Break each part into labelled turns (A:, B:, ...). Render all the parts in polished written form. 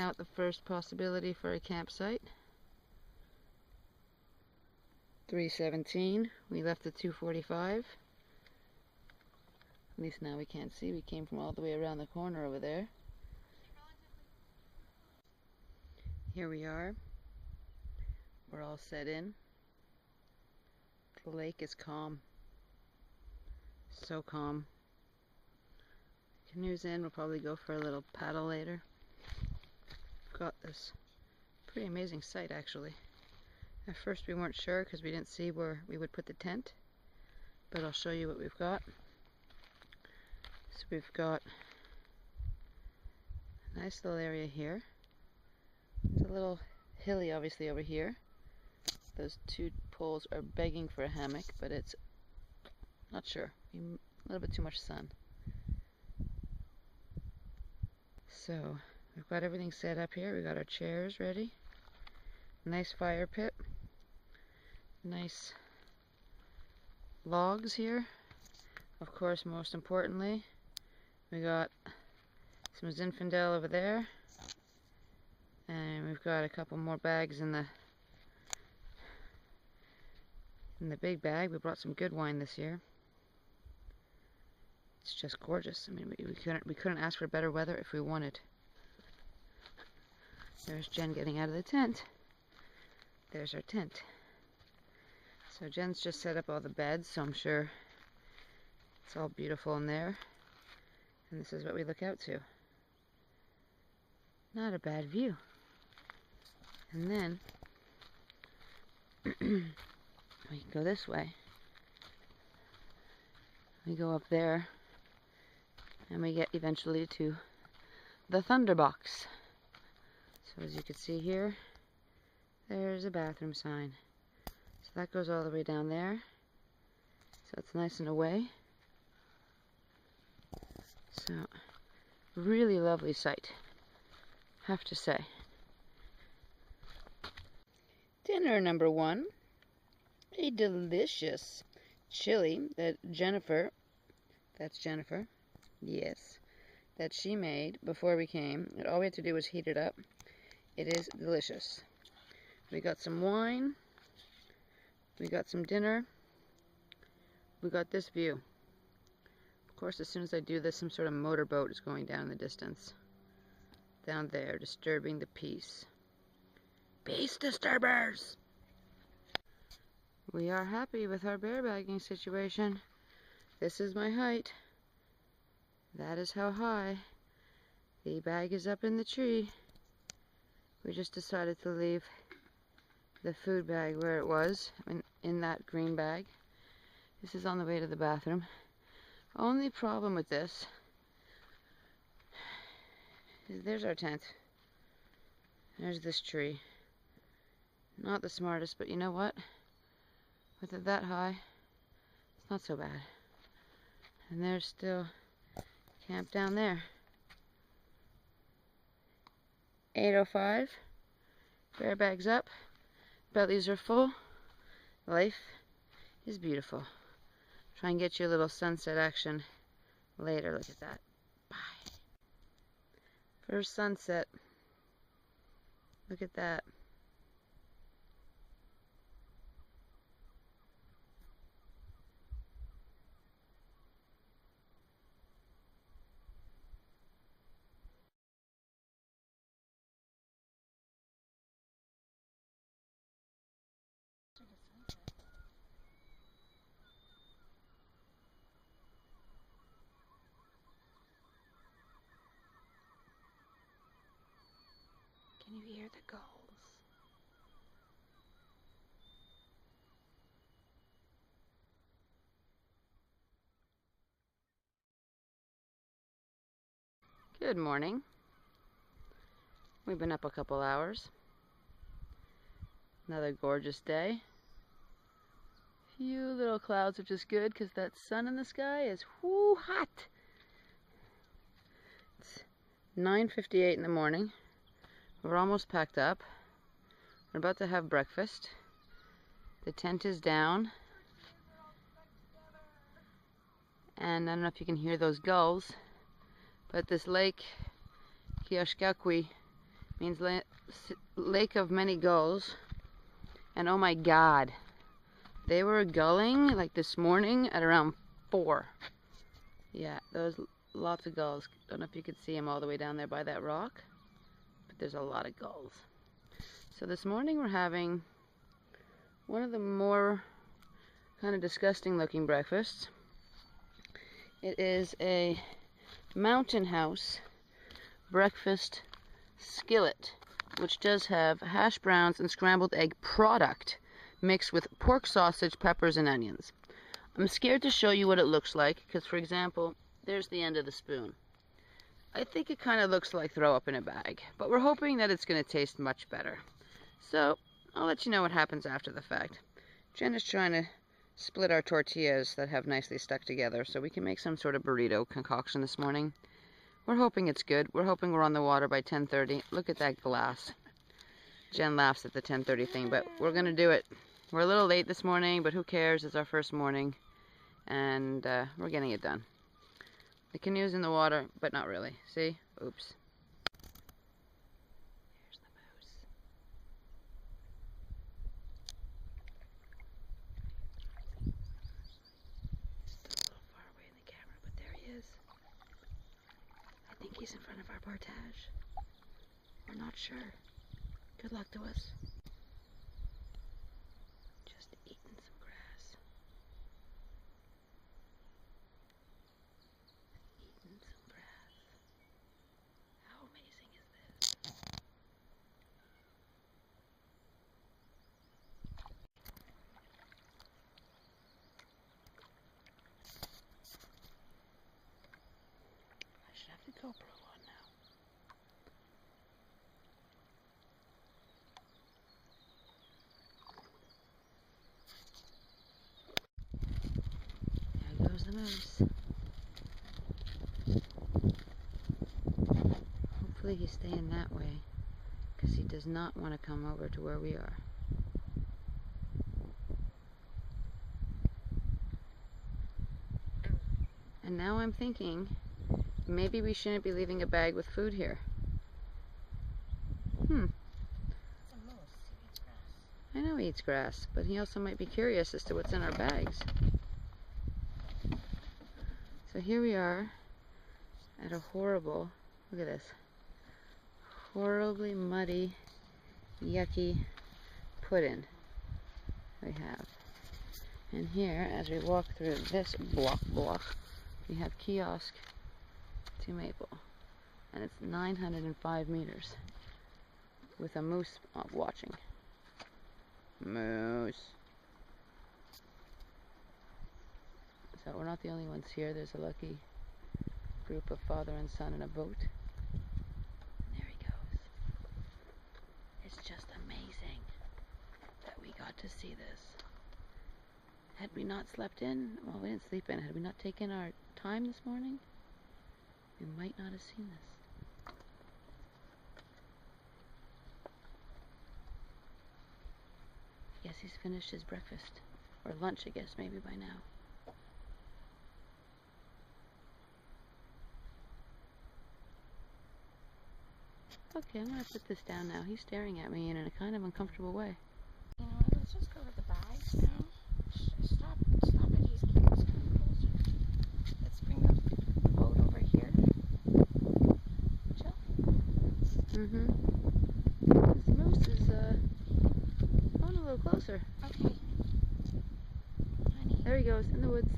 A: out the first possibility for a campsite. 3:17. We left at 2:45. At least now we can't see. We came from all the way around the corner over there. Here we are. We're all set in. The lake is calm. So calm. Canoe's in. We'll probably go for a little paddle later. Got this pretty amazing sight actually. At first we weren't sure because we didn't see where we would put the tent, but I'll show you what we've got. So we've got a nice little area here. It's a little hilly obviously over here. Those two poles are begging for a hammock, but it's not sure. A little bit too much sun. So we've got everything set up here. We got our chairs ready. Nice fire pit. Nice logs here. Of course, most importantly, we got some Zinfandel over there. And we've got a couple more bags in the big bag. We brought some good wine this year. It's just gorgeous. I mean, we couldn't ask for better weather if we wanted. There's Jen getting out of the tent. There's our tent. So Jen's just set up all the beds, so I'm sure it's all beautiful in there. And this is what we look out to. Not a bad view. And then we go this way. We go up there and we get eventually to the Thunderbox. So as you can see here, there's a bathroom sign. So that goes all the way down there. So it's nice and away. So really lovely sight, have to say. Dinner number one, a delicious chili that Jennifer, that's Jennifer, yes, that she made before we came. And all we had to do was heat it up. It is delicious. We got some wine, we got some dinner, we got this view. Of course, as soon as I do this, some sort of motorboat is going down in the distance. Down there, disturbing the peace. Peace disturbers! We are happy with our bear bagging situation. This is my height. That is how high. The bag is up in the tree. We just decided to leave the food bag where it was, in that green bag. This is on the way to the bathroom. Only problem with this is there's our tent. There's this tree. Not the smartest, but you know what? With it that high, it's not so bad. And there's still camp down there. 8:05. Bear bags up. Bellies are full. Life is beautiful. Try and get you a little sunset action later. Look at that. Bye. First sunset. Look at that. Can you hear the gulls? Good morning. We've been up a couple hours. Another gorgeous day. Few little clouds, which is good because that sun in the sky is whoo hot. It's 9:58 in the morning. We're almost packed up. We're about to have breakfast. The tent is down. And I don't know if you can hear those gulls, but this lake, Kiosk, Means lake of many gulls. And oh my god, they were gulling like this morning at around 4. Yeah, those lots of gulls. Don't know if you could see them all the way down there by that rock, but there's a lot of gulls. So this morning we're having one of the more kind of disgusting looking breakfasts. It is a mountain house breakfast skillet, which does have hash browns and scrambled egg product mixed with pork sausage, peppers, and onions. I'm scared to show you what it looks like because, for example, there's the end of the spoon. I think it kind of looks like throw up in a bag, but we're hoping that it's going to taste much better. So I'll let you know what happens after the fact. Jen is trying to split our tortillas that have nicely stuck together so we can make some sort of burrito concoction this morning. We're hoping it's good. We're hoping we're on the water by 10:30. Look at that glass. Jen laughs at the 10:30 thing, but we're going to do it. We're a little late this morning, but who cares? It's our first morning, and we're getting it done. The canoe's in the water, but not really. See? Oops. Here's the moose. Still a little far away in the camera, but there he is. I think he's in front of our portage. We're not sure. Good luck to us. Just eating some grass. Eating some grass. How amazing is this? I should have the GoPro on now. There goes the moose. Hopefully he's staying that way, because he does not want to come over to where we are. And now I'm thinking, maybe we shouldn't be leaving a bag with food here. It's a moose. He eats grass. I know he eats grass, but he also might be curious as to what's in our bags. So here we are at a horrible, look at this, horribly muddy, yucky pudding we have. And here, as we walk through this block, we have Kiosk to Maple. And it's 905 meters with a moose watching. Moose. So we're not the only ones here. There's a lucky group of father and son in a boat. And there he goes. It's just amazing that we got to see this. Had we not slept in, well, we didn't sleep in. Had we not taken our time this morning, we might not have seen this. I guess he's finished his breakfast. Or lunch, I guess, maybe by now. Okay, I'm going to put this down now. He's staring at me in a kind of uncomfortable way.
B: You know what, let's just go to the bags now. Stop it, he's getting closer. Let's bring the boat over here. Chill.
A: This moose is going a little closer.
B: Okay. Honey.
A: There he goes, in the woods.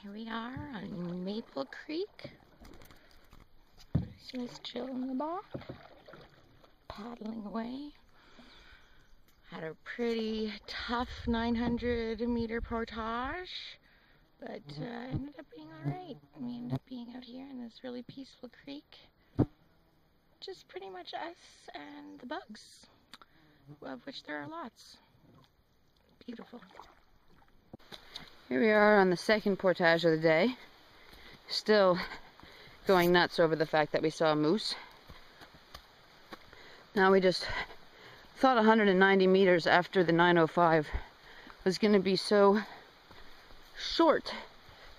B: Here we are on Maple Creek. Just chill in the back, paddling away. Had a pretty tough 900-meter portage, but ended up being alright. We ended up being out here in this really peaceful creek. Just pretty much us and the bugs, of which there are lots. Beautiful.
A: Here we are on the second portage of the day. Still going nuts over the fact that we saw a moose. Now we just thought 190 meters after the 905 was going to be so short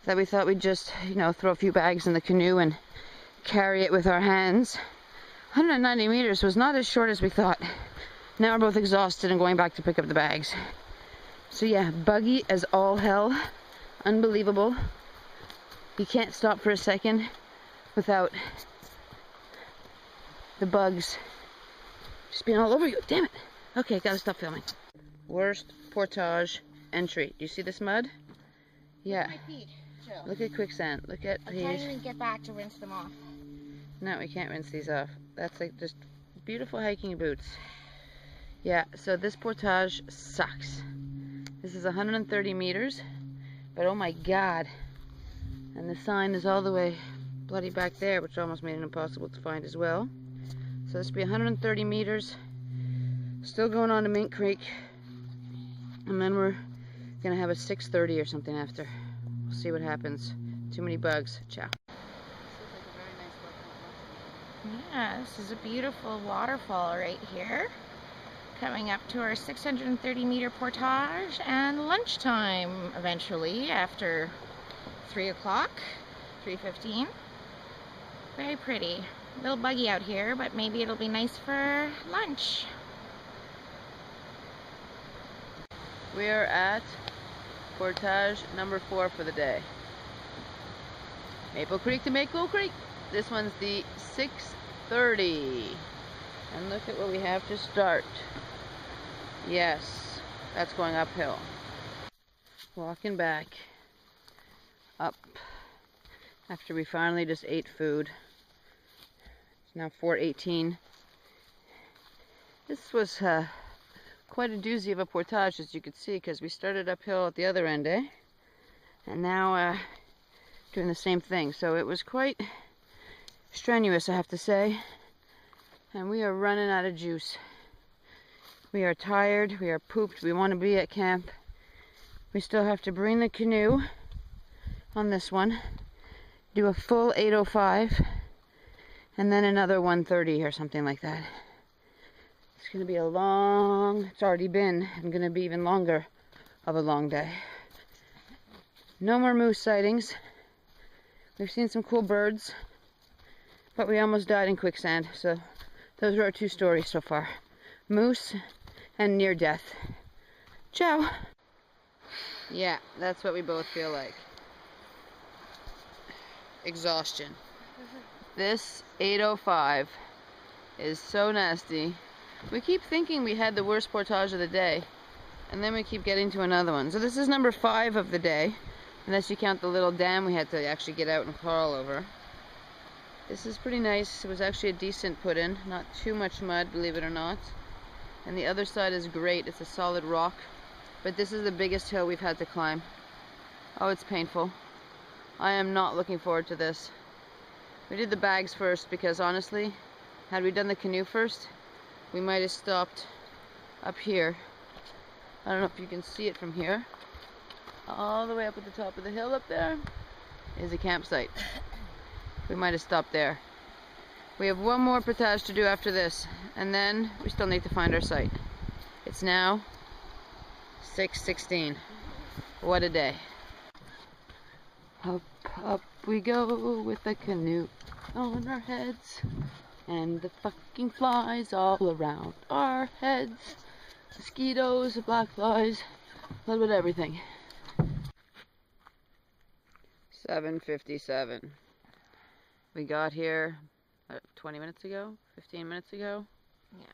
A: that we thought we'd just, throw a few bags in the canoe and carry it with our hands. 190 meters was not as short as we thought. Now we're both exhausted and going back to pick up the bags. So yeah, buggy as all hell. Unbelievable. You can't stop for a second without the bugs just being all over you. Damn it. Okay, gotta stop filming. Worst portage entry. Do you see this mud? Yeah.
B: My feet. Chill.
A: Look at quicksand. Look at these.
B: I can't even get back to rinse them off.
A: No, we can't rinse these off. That's like just beautiful hiking boots. Yeah, so this portage sucks. This is 130 meters, but oh my god. And the sign is all the way bloody back there, which almost made it impossible to find as well. So this will be 130 meters. Still going on to Mink Creek. And then we're gonna have a 6:30 or something after. We'll see what happens. Too many bugs. Ciao.
B: Yeah, this is a beautiful waterfall right here. Coming up to our 630 meter portage and lunchtime eventually after 3 o'clock, 3:15. Very pretty. A little buggy out here, but maybe it'll be nice for lunch.
A: We are at portage number 4 for the day. Maple Creek to Maple Creek. This one's the 6:30. And look at what we have to start. Yes, that's going uphill. Walking back up after we finally just ate food. It's now 4:18. This was quite a doozy of a portage, as you could see, because we started uphill at the other end, and now doing the same thing. So it was quite strenuous, I have to say, and we are running out of juice. We are tired, we are pooped, we want to be at camp. We still have to bring the canoe on this one, do a full 8:05, and then another 1:30 or something like that. It's going to be a long, it's already been, and going to be even longer of a long day. No more moose sightings. We've seen some cool birds, but we almost died in quicksand, so those are our 2 stories so far. Moose and near death. Ciao! Yeah, that's what we both feel like. Exhaustion. This 8:05 is so nasty. We keep thinking we had the worst portage of the day, and then we keep getting to another one. So this is number 5 of the day, unless you count the little dam we had to actually get out and crawl over. This is pretty nice. It was actually a decent put-in, not too much mud, believe it or not. And the other side is great. It's a solid rock, but this is the biggest hill we've had to climb. Oh, it's painful. I am not looking forward to this. We did the bags first because honestly, had we done the canoe first, we might have stopped up here. I don't know if you can see it from here. All the way up at the top of the hill up there is a campsite. We might have stopped there. We have one more portage to do after this, and then we still need to find our site. It's now 6:16. What a day. Up, up we go with the canoe on our heads, and the fucking flies all around our heads. Mosquitoes, black flies, a little bit of everything. 7:57. We got here 20 minutes ago, 15 minutes ago.
B: Yeah.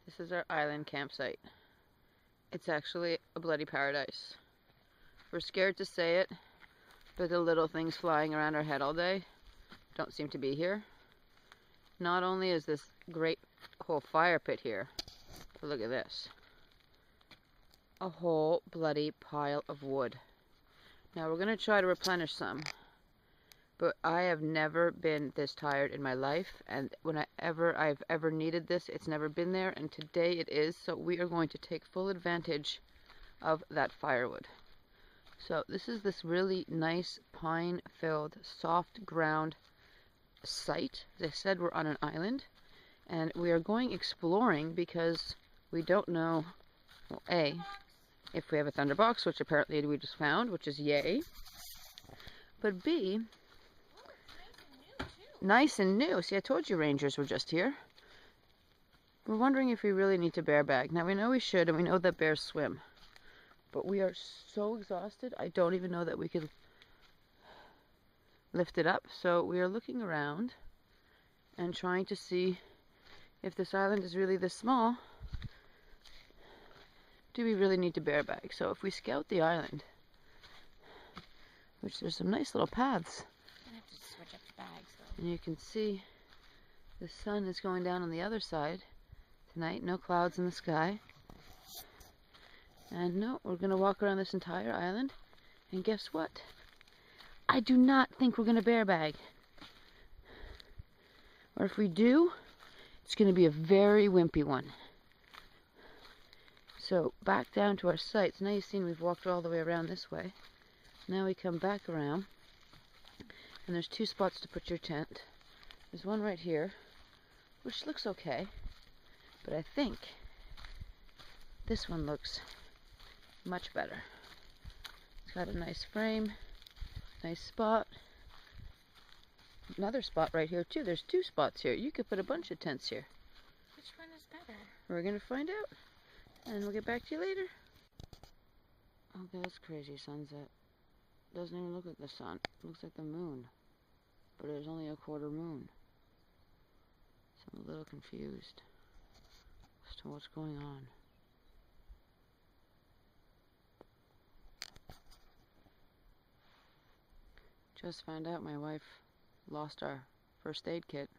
A: This is our island campsite. It's actually a bloody paradise. We're scared to say it, but the little things flying around our head all day don't seem to be here. Not only is this great whole fire pit here, but look at this. A whole bloody pile of wood. Now we're going to try to replenish some, but I have never been this tired in my life, and I've ever needed this, it's never been there, and today it is, so we are going to take full advantage of that firewood. So this is this really nice pine-filled, soft ground site. As I said, we're on an island, and we are going exploring because we don't know, well, A, if we have a thunderbox, which apparently we just found, which is yay. but B, nice and new. See, I told you rangers were just here. We're wondering if we really need to bear bag. Now, we know we should, and we know that bears swim. But we are so exhausted, I don't even know that we could lift it up. So we are looking around and trying to see if this island is really this small. Do we really need to bear bag? So if we scout the island, which there's some nice little paths.
B: I'm gonna have to switch up the bags though.
A: And you can see the sun is going down on the other side tonight. No clouds in the sky. And no, we're going to walk around this entire island. And guess what? I do not think we're going to bear bag. Or if we do, it's going to be a very wimpy one. So back down to our sites. Now you've seen we've walked all the way around this way. Now we come back around. And there's 2 spots to put your tent. There's one right here, which looks okay. But I think this one looks much better. It's got a nice frame, nice spot. Another spot right here too. There's 2 spots here. You could put a bunch of tents here.
B: Which one is better?
A: We're gonna find out, and we'll get back to you later. Okay, that's crazy sunset. Doesn't even look like the sun. It looks like the moon, but there's only a quarter moon. So I'm a little confused as to what's going on. Just found out my wife lost our first aid kit.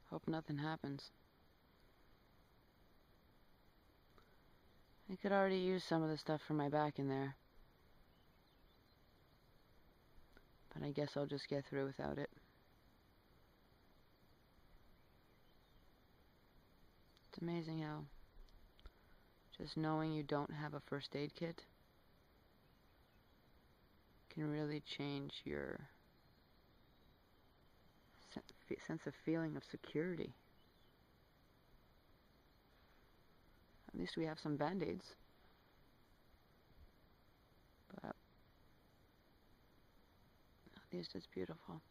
A: Hope nothing happens. I could already use some of the stuff for my back in there. But I guess I'll just get through without it. It's amazing how just knowing you don't have a first aid kit can really change your sense of feeling of security. At least we have some band-aids. But at least it's beautiful.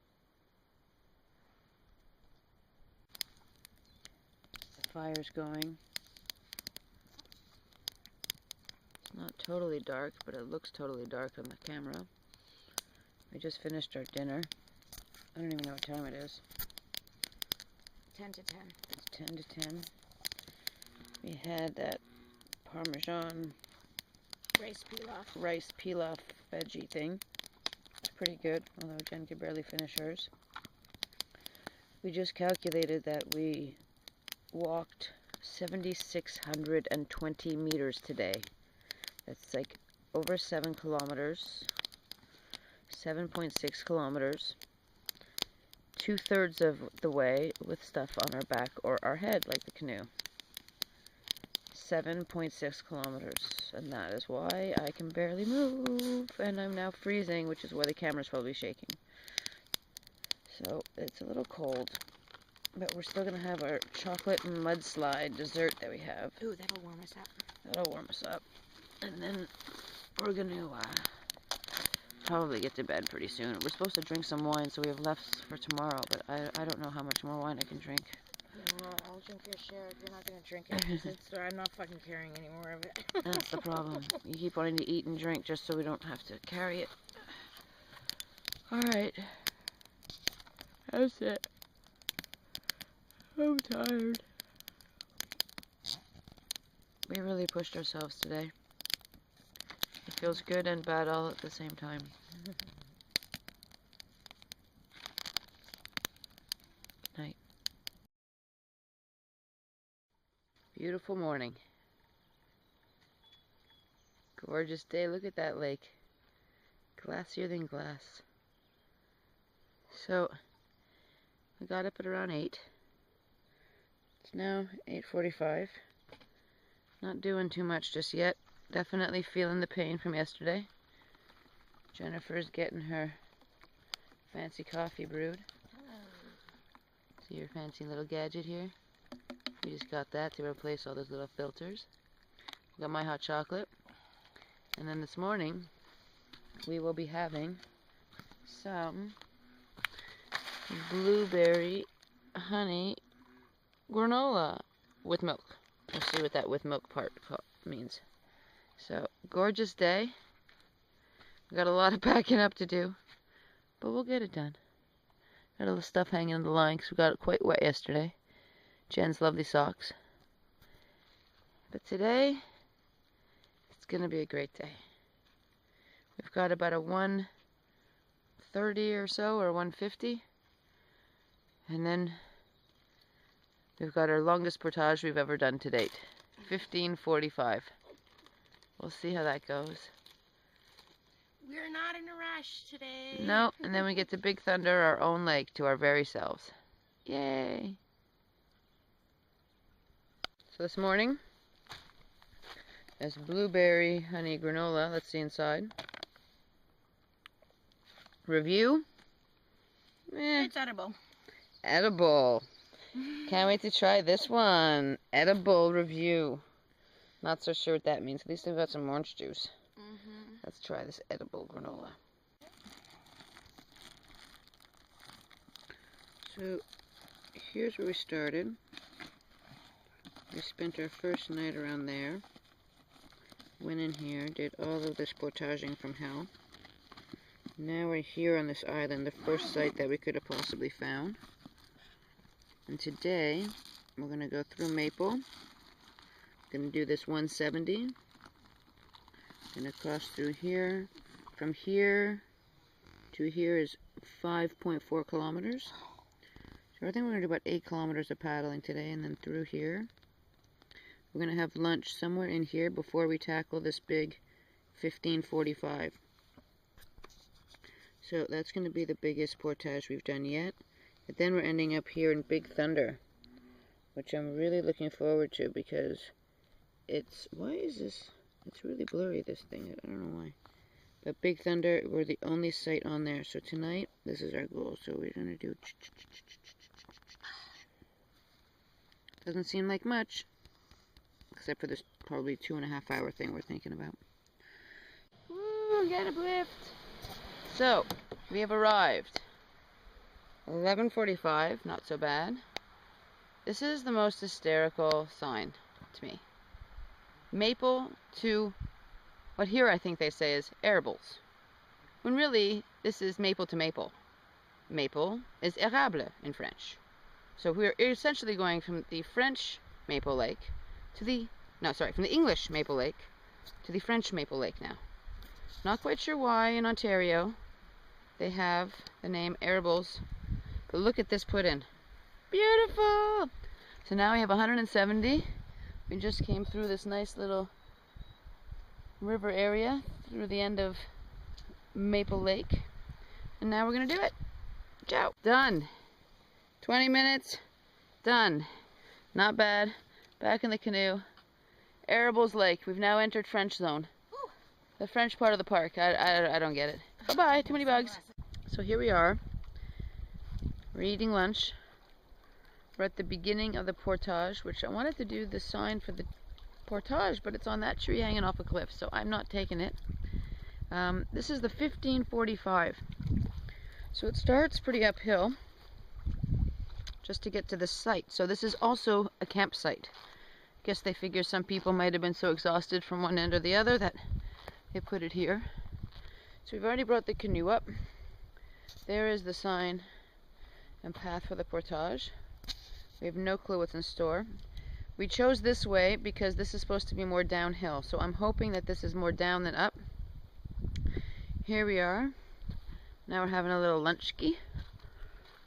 A: The fire's going. It's not totally dark, but it looks totally dark on the camera. We just finished our dinner. I don't even know what time it is.
B: 10 to 10.
A: It's 10 to 10. We had that Parmesan rice pilaf veggie thing. It's pretty good, although Jen could barely finish hers. We just calculated that we walked 7,620 meters today. That's like over 7 kilometers. 7.6 kilometers, 2/3 of the way with stuff on our back or our head, like the canoe. 7.6 kilometers, and that is why I can barely move, and I'm now freezing, which is why the camera's probably shaking. So it's a little cold, but we're still gonna have our chocolate and mudslide dessert that we have.
B: Ooh, that'll warm us up.
A: That'll warm us up, and then we're gonna probably get to bed pretty soon. We're supposed to drink some wine, so we have left for tomorrow, but I don't know how much more wine I can drink.
B: Well, I'll drink your share if you're not going to drink it. So I'm not fucking carrying any more of it.
A: That's the problem. You keep wanting to eat and drink just so we don't have to carry it. Alright. That's it. I'm tired. We really pushed ourselves today. It feels good and bad all at the same time. Good night. Beautiful morning. Gorgeous day. Look at that lake. Glassier than glass. So, we got up at around 8. It's now 8:45. Not doing too much just yet. Definitely feeling the pain from yesterday. Jennifer's getting her fancy coffee brewed. See your fancy little gadget here? We just got that to replace all those little filters. Got my hot chocolate. And then this morning, we will be having some blueberry honey granola with milk. We'll see what that with milk part means. So, gorgeous day. We got a lot of packing up to do, but we'll get it done. Got all the stuff hanging in the line because we got it quite wet yesterday. Jen's lovely socks. But today, it's going to be a great day. We've got about a 130 or so, or 150. And then we've got our longest portage we've ever done to date. 15:45. We'll see how that goes.
B: We're not in a rush today.
A: No, and then we get to Big Thunder, our own lake, to our very selves. Yay! So this morning, there's blueberry honey granola. Let's see inside. Review?
B: It's edible.
A: Edible. Can't wait to try this one. Edible review. Not so sure what that means. At least they've got some orange juice. Let's try this edible granola. So, here's where we started. We spent our first night around there. Went in here, did all of this portaging from hell. Now we're here on this island, the first site that we could have possibly found. And today, we're going to go through Maple. Going to do this 170. Going to cross through here. From here to here is 5.4 kilometers. So I think we're going to do about 8 kilometers of paddling today, and then through here. We're going to have lunch somewhere in here before we tackle this big 15:45. So that's going to be the biggest portage we've done yet. But then we're ending up here in Big Thunder, which I'm really looking forward to because it's... Why is this... It's really blurry, this thing. I don't know why. But Big Thunder, we're the only site on there. So tonight, this is our goal. So we're going to do... Doesn't seem like much. Except for this probably 2.5 hour thing we're thinking about. Woo, get a lift! So, we have arrived. 11:45, not so bad. This is the most hysterical sign to me. Maple to what here I think they say is Arables. When really, this is maple to maple. Maple is érable in French. So we're essentially going from the French Maple Lake to the, from the English Maple Lake to the French Maple Lake now. Not quite sure why in Ontario they have the name Arables, but look at this put in. Beautiful! So now we have 170. We just came through this nice little river area through the end of Maple Lake. And now we're going to do it. Ciao. Done. 20 minutes. Done. Not bad. Back in the canoe. Arables Lake. We've now entered French zone. The French part of the park. I don't get it. Bye-bye. Too many bugs. So here we are. We're eating lunch. We're at the beginning of the portage, which I wanted to do the sign for the portage, but it's on that tree hanging off a cliff, so I'm not taking it. This is the 15:45. So it starts pretty uphill just to get to this site. So this is also a campsite. I guess they figure some people might have been so exhausted from one end or the other that they put it here. So we've already brought the canoe up. There is the sign and path for the portage. We have no clue what's in store. We chose this way because this is supposed to be more downhill, so I'm hoping that this is more down than up. Here we are. Now we're having a little lunchki.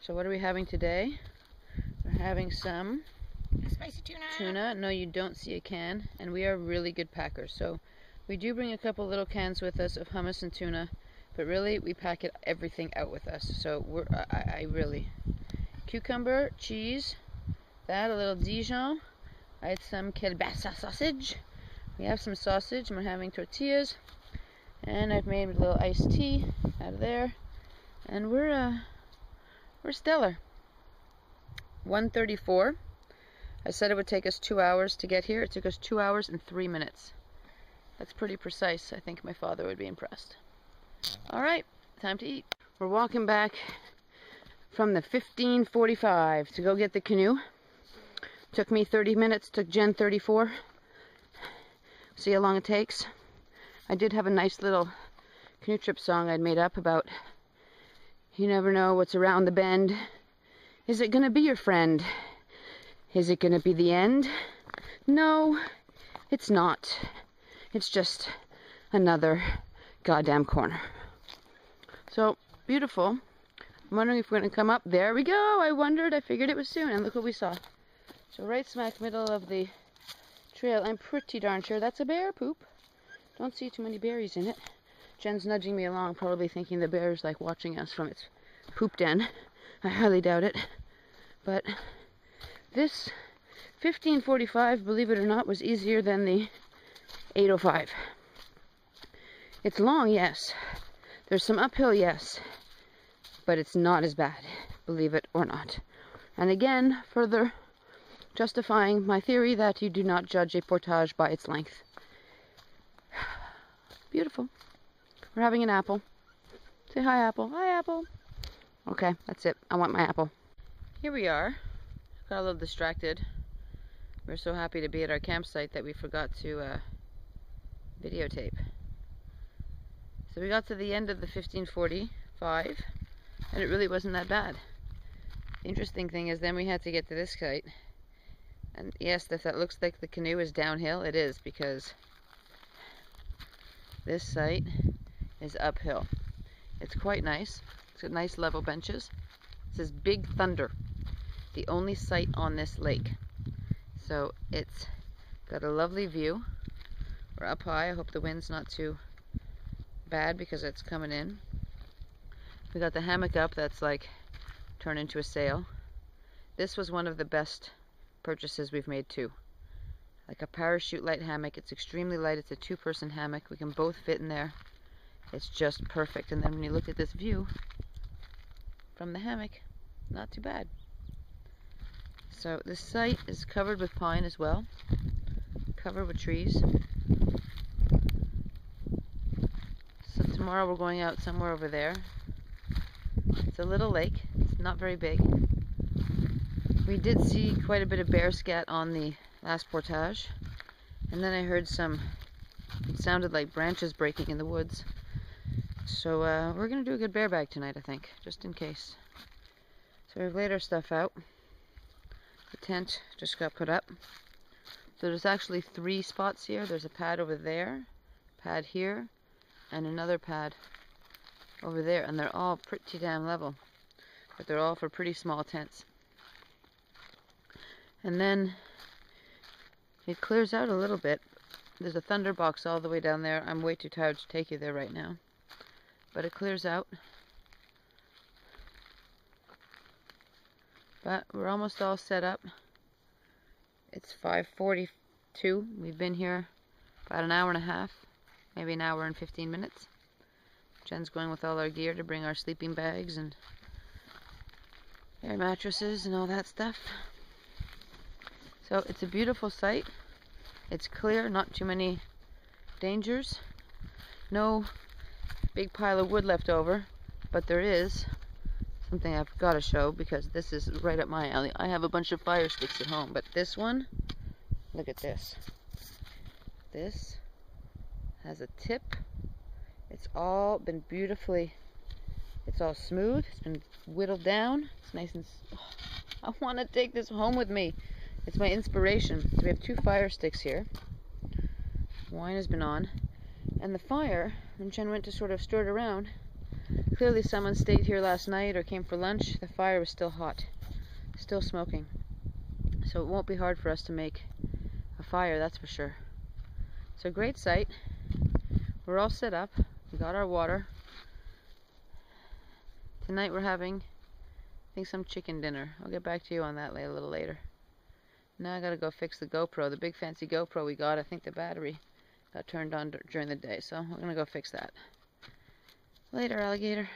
A: So what are we having today? We're having some
B: spicy tuna.
A: Tuna. No, you don't see a can. And we are really good packers. So we do bring a couple little cans with us of hummus and tuna, but really we pack everything out with us. So I really... Cucumber, cheese, that, a little Dijon. I had some kielbasa sausage. We have some sausage, and we're having tortillas. And I've made a little iced tea out of there. And we're stellar. 1:34. I said it would take us 2 hours to get here. It took us 2 hours and 3 minutes. That's pretty precise. I think my father would be impressed. Alright, time to eat. We're walking back from the 15:45 to go get the canoe. Took me 30 minutes, took Jen 34. See how long it takes. I did have a nice little canoe trip song I'd made up about you never know what's around the bend. Is it gonna be your friend? Is it gonna be the end? No, it's not. It's just another goddamn corner. So, beautiful. I'm wondering if we're gonna come up. There we go! I wondered, I figured it was soon, and look what we saw. So right smack middle of the trail, I'm pretty darn sure that's a bear poop. Don't see too many berries in it. Jen's nudging me along, probably thinking the bear's like watching us from its poop den. I highly doubt it. But this 15:45, believe it or not, was easier than the 8:05. It's long, yes. There's some uphill, yes. But it's not as bad, believe it or not. And again, further justifying my theory that you do not judge a portage by its length. Beautiful. We're having an apple. Say hi, apple. Hi, apple. Okay, that's it. I want my apple. Here we are. Got a little distracted. We're so happy to be at our campsite that we forgot to videotape. So we got to the end of the 15:45, and it really wasn't that bad. The interesting thing is then we had to get to this site. And yes, if that looks like the canoe is downhill, it is, because this site is uphill. It's quite nice. It's got nice level benches. It says Big Thunder, the only site on this lake. So it's got a lovely view. We're up high. I hope the wind's not too bad because it's coming in. We got the hammock up that's like turned into a sail. This was one of the best purchases we've made too. Like a parachute light hammock. It's extremely light. It's a 2-person hammock. We can both fit in there. It's just perfect. And then when you look at this view from the hammock, not too bad. So this site is covered with pine as well. Covered with trees. So tomorrow we're going out somewhere over there. It's a little lake. It's not very big. We did see quite a bit of bear scat on the last portage. And then I heard some, it sounded like branches breaking in the woods. So we're going to do a good bear bag tonight, I think, just in case. So we've laid our stuff out. The tent just got put up. So there's actually 3 spots here. There's a pad over there, pad here, and another pad over there. And they're all pretty damn level. But they're all for pretty small tents. And then it clears out a little bit. There's a thunderbox all the way down there. I'm way too tired to take you there right now. But it clears out. But we're almost all set up. It's 5:42. We've been here about an hour and a half. Maybe an hour and 15 minutes. Jen's going with all our gear to bring our sleeping bags and air mattresses and all that stuff. So it's a beautiful site. It's clear, not too many dangers. No big pile of wood left over, but there is something I've got to show because this is right up my alley. I have a bunch of fire sticks at home, but this one, look at this. This has a tip. It's all been beautifully, it's all smooth. It's been whittled down. It's nice and, I want to take this home with me. It's my inspiration. So we have 2 fire sticks here. Wine has been on. And the fire, when Jen went to sort of stir it around, clearly someone stayed here last night or came for lunch. The fire was still hot, still smoking. So it won't be hard for us to make a fire, that's for sure. So great site. We're all set up. We got our water. Tonight we're having, I think, some chicken dinner. I'll get back to you on that a little later. Now I gotta go fix the GoPro, the big fancy GoPro we got. I think the battery got turned on during the day, so I'm gonna go fix that. Later, alligator.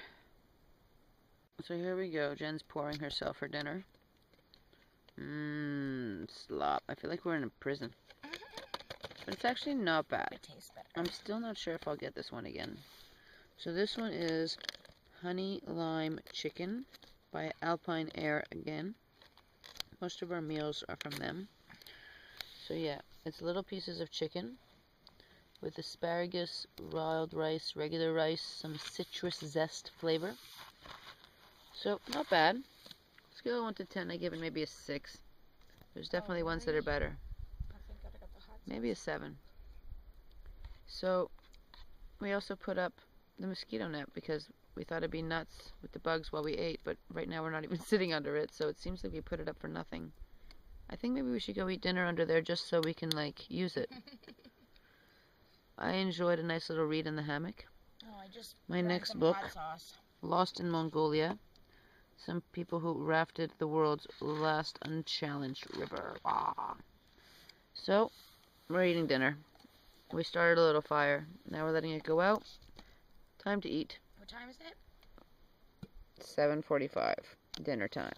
A: So here we go. Jen's pouring herself her dinner. Slop. I feel like we're in a prison. But it's actually not bad.
B: It tastes better.
A: I'm still not sure if I'll get this one again. So this one is honey lime chicken by Alpine Air again. Most of our meals are from them. So yeah, it's little pieces of chicken with asparagus, wild rice, regular rice, some citrus zest flavor. So not bad. Scale of 1 to 10, I give it maybe a 6. There's definitely ones that are better. Maybe a 7. So we also put up the mosquito net because we thought it'd be nuts with the bugs while we ate, but right now we're not even sitting under it, so it seems like we put it up for nothing. I think maybe we should go eat dinner under there just so we can, like, use it. I enjoyed a nice little read in the hammock.
B: Oh, I just
A: My next book, Lost in Mongolia. Some people who rafted the world's last unchallenged river. Ah. So, we're eating dinner. We started a little fire. Now we're letting it go out. Time to eat.
B: What time is it?
A: 7:45. Dinner time.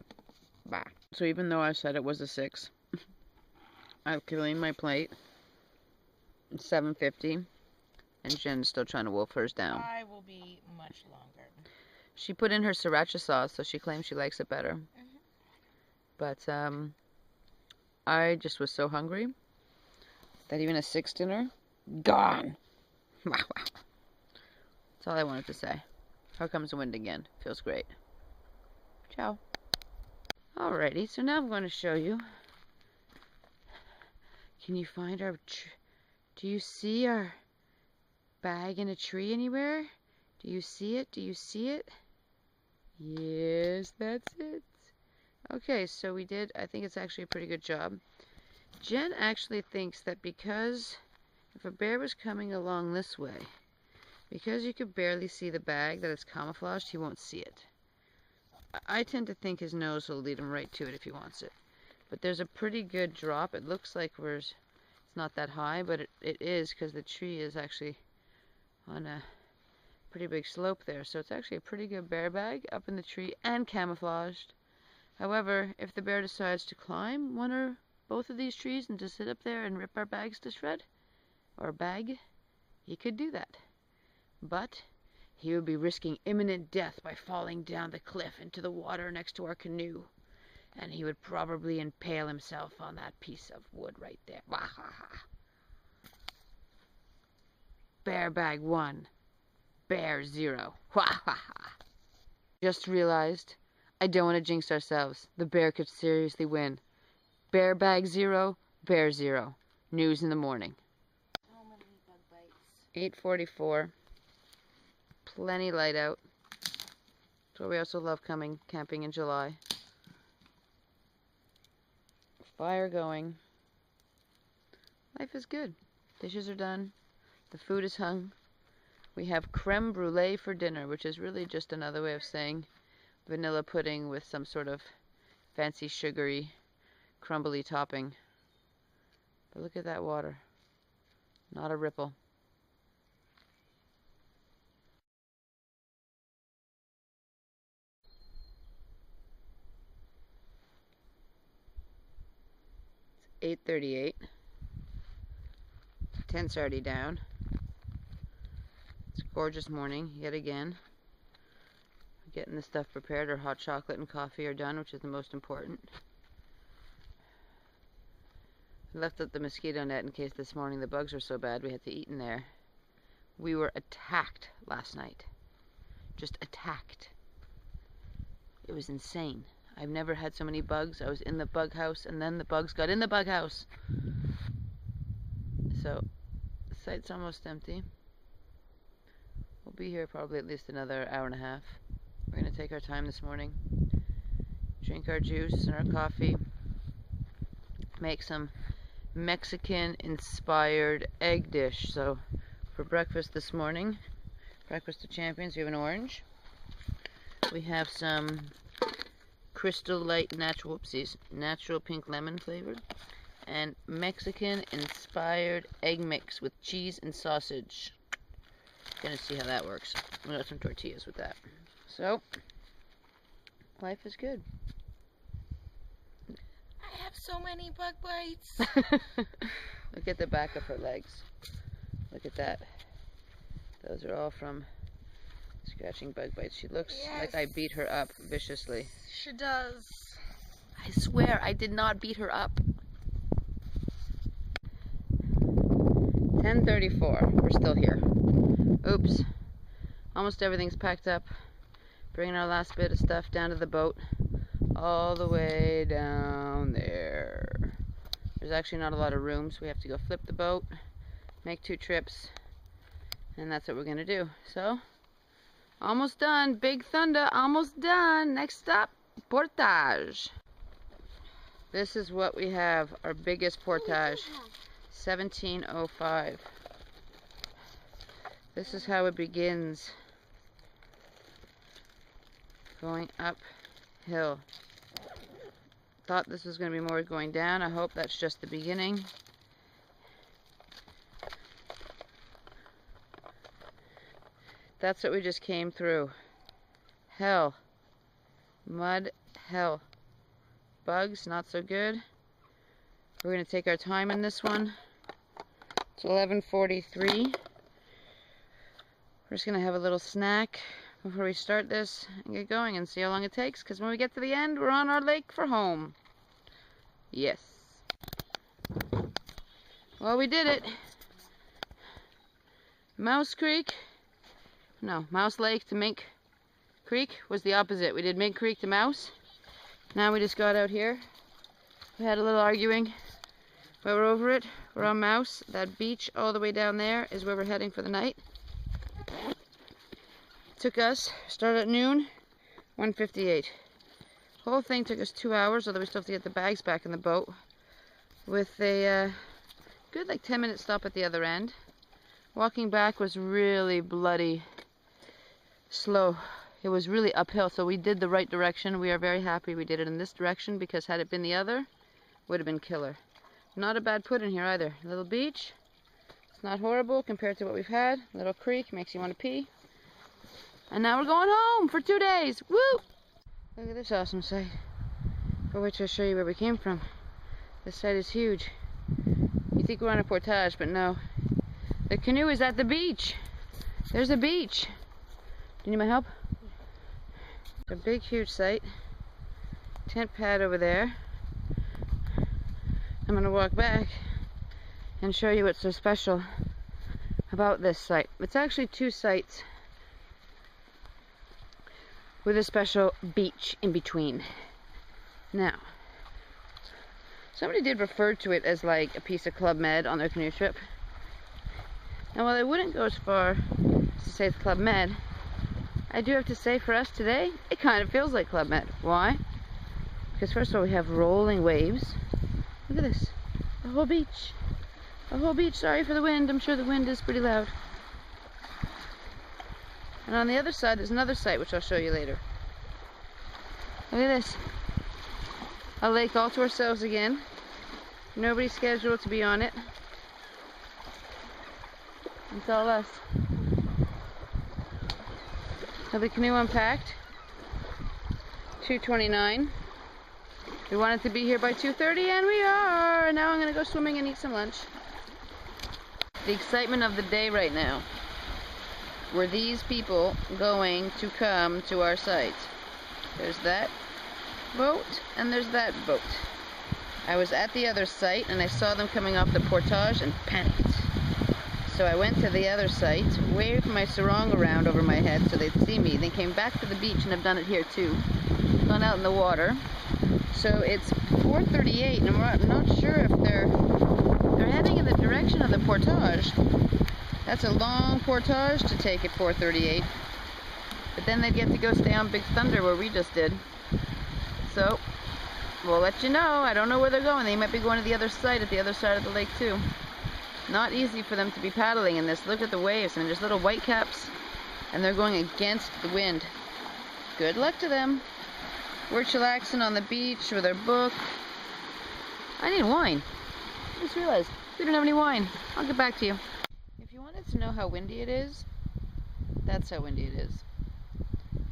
A: Bye. So even though I said it was a 6, I've cleaned my plate. It's 7:50. And Jen's still trying to wolf hers down.
B: I will be much longer.
A: She put in her sriracha sauce, so she claims she likes it better. But, I just was so hungry that even a 6 dinner, gone. Wow. That's all I wanted to say. Here comes the wind again. Feels great. Ciao. Alrighty, so now I'm going to show you. Can you find our... Do you see our bag in a tree anywhere? Do you see it? Do you see it? Yes, that's it. Okay, so we did, I think it's actually a pretty good job. Jen actually thinks that because if a bear was coming along this way, because you could barely see the bag, that it's camouflaged, he won't see it. I tend to think his nose will lead him right to it if he wants it. But there's a pretty good drop. It looks like it's not that high, but it is because the tree is actually on a pretty big slope there. So it's actually a pretty good bear bag up in the tree and camouflaged. However, if the bear decides to climb one or both of these trees and to sit up there and rip our bags to shred, or bag, he could do that. But he would be risking imminent death by falling down the cliff into the water next to our canoe. And he would probably impale himself on that piece of wood right there. Bear bag 1. Bear 0. Just realized, I don't want to jinx ourselves. The bear could seriously win. Bear bag 0, bear 0. News in the morning.
B: How many bug bites?
A: 8:44. Plenty light out. So we also love coming camping in July. Fire going. Life is good. Dishes are done. The food is hung. We have creme brulee for dinner, which is really just another way of saying vanilla pudding with some sort of fancy sugary crumbly topping. But look at that water. Not a ripple. It's 8:38. Tent's already down. It's a gorgeous morning yet again. Getting the stuff prepared. Our hot chocolate and coffee are done, which is the most important. I left up the mosquito net in case this morning the bugs were so bad we had to eat in there. We were attacked last night. Just attacked. It was insane. I've never had so many bugs. I was in the bug house and then the bugs got in the bug house. So the site's almost empty. We'll be here probably at least another hour and a half. We're going to take our time this morning. Drink our juice and our coffee. Make some Mexican-inspired egg dish. So for breakfast this morning, breakfast of champions, we have an orange. We have some Crystal Light natural pink lemon flavored, and Mexican-inspired egg mix with cheese and sausage. Gonna see how that works. We got some tortillas with that. So, life is good.
B: I have so many bug bites.
A: Look at the back of her legs. Look at that. Those are all from scratching bug bites. She looks like I beat her up viciously.
B: She does.
A: I swear I did not beat her up. 10:34. We're still here. Oops. Almost everything's packed up. Bringing our last bit of stuff down to the boat. All the way down there. There's actually not a lot of room, so we have to go flip the boat, make 2 trips, and that's what we're gonna do. So, almost done. Big Thunder, almost done. Next stop, portage. This is what we have, our biggest portage, 1705. This is how it begins. Going uphill. Thought this was going to be more going down. I hope that's just the beginning. That's what we just came through. Hell. Mud hell. Bugs, not so good. We're going to take our time in this one. It's 11:43. We're just going to have a little snack before we start this and get going and see how long it takes, because when we get to the end, we're on our lake for home. Yes. Well, we did it. Mouse Creek. No, Mouse Lake to Mink Creek was the opposite. We did Mink Creek to Mouse. Now we just got out here. We had a little arguing, but we're over it. We're on Mouse. That beach all the way down there is where we're heading for the night. Took us, started at noon, 1:58. Whole thing took us 2 hours, although we still have to get the bags back in the boat, with a good 10-minute stop at the other end. Walking back was really bloody slow. It was really uphill, so we did the right direction. We are very happy we did it in this direction, because had it been the other, would have been killer. Not a bad put in here either. Little beach, it's not horrible compared to what we've had. Little creek, makes you want to pee. And now we're going home for 2 days. Woo! Look at this awesome site, for which I'll show you where we came from. This site is huge. You think we're on a portage, but no. The canoe is at the beach. There's a beach. Do you need my help? It's a big, huge site. Tent pad over there. I'm going to walk back and show you what's so special about this site. It's actually 2 sites with a special beach in between. Now, somebody did refer to it as like a piece of Club Med on their canoe trip. And while I wouldn't go as far as to say it's Club Med, I do have to say for us today, it kind of feels like Club Med. Why? Because first of all, we have rolling waves. Look at this. A whole beach. A whole beach. Sorry for the wind. I'm sure the wind is pretty loud. And on the other side, there's another site, which I'll show you later. Look at this. A lake all to ourselves again. Nobody's scheduled to be on it. It's all us. So the canoe unpacked. 2:29. We wanted to be here by 2:30, and we are. Now I'm going to go swimming and eat some lunch. The excitement of the day right now. Were these people going to come to our site? There's that boat, and there's that boat. I was at the other site, and I saw them coming off the portage and panicked. So I went to the other site, waved my sarong around over my head so they'd see me. They came back to the beach, and I've done it here too. Gone out in the water. So it's 4:38, and I'm not sure if they're heading in the direction of the portage. That's a long portage to take at 4:38. But then they'd get to go stay on Big Thunder where we just did. So, we'll let you know. I don't know where they're going. They might be going to the other site at the other side of the lake too. Not easy for them to be paddling in this. Look at the waves. I mean, there's little white caps, and they're going against the wind. Good luck to them. We're chillaxing on the beach with our book. I need wine. I just realized we don't have any wine. I'll get back to you. If you wanted to know how windy it is, that's how windy it is.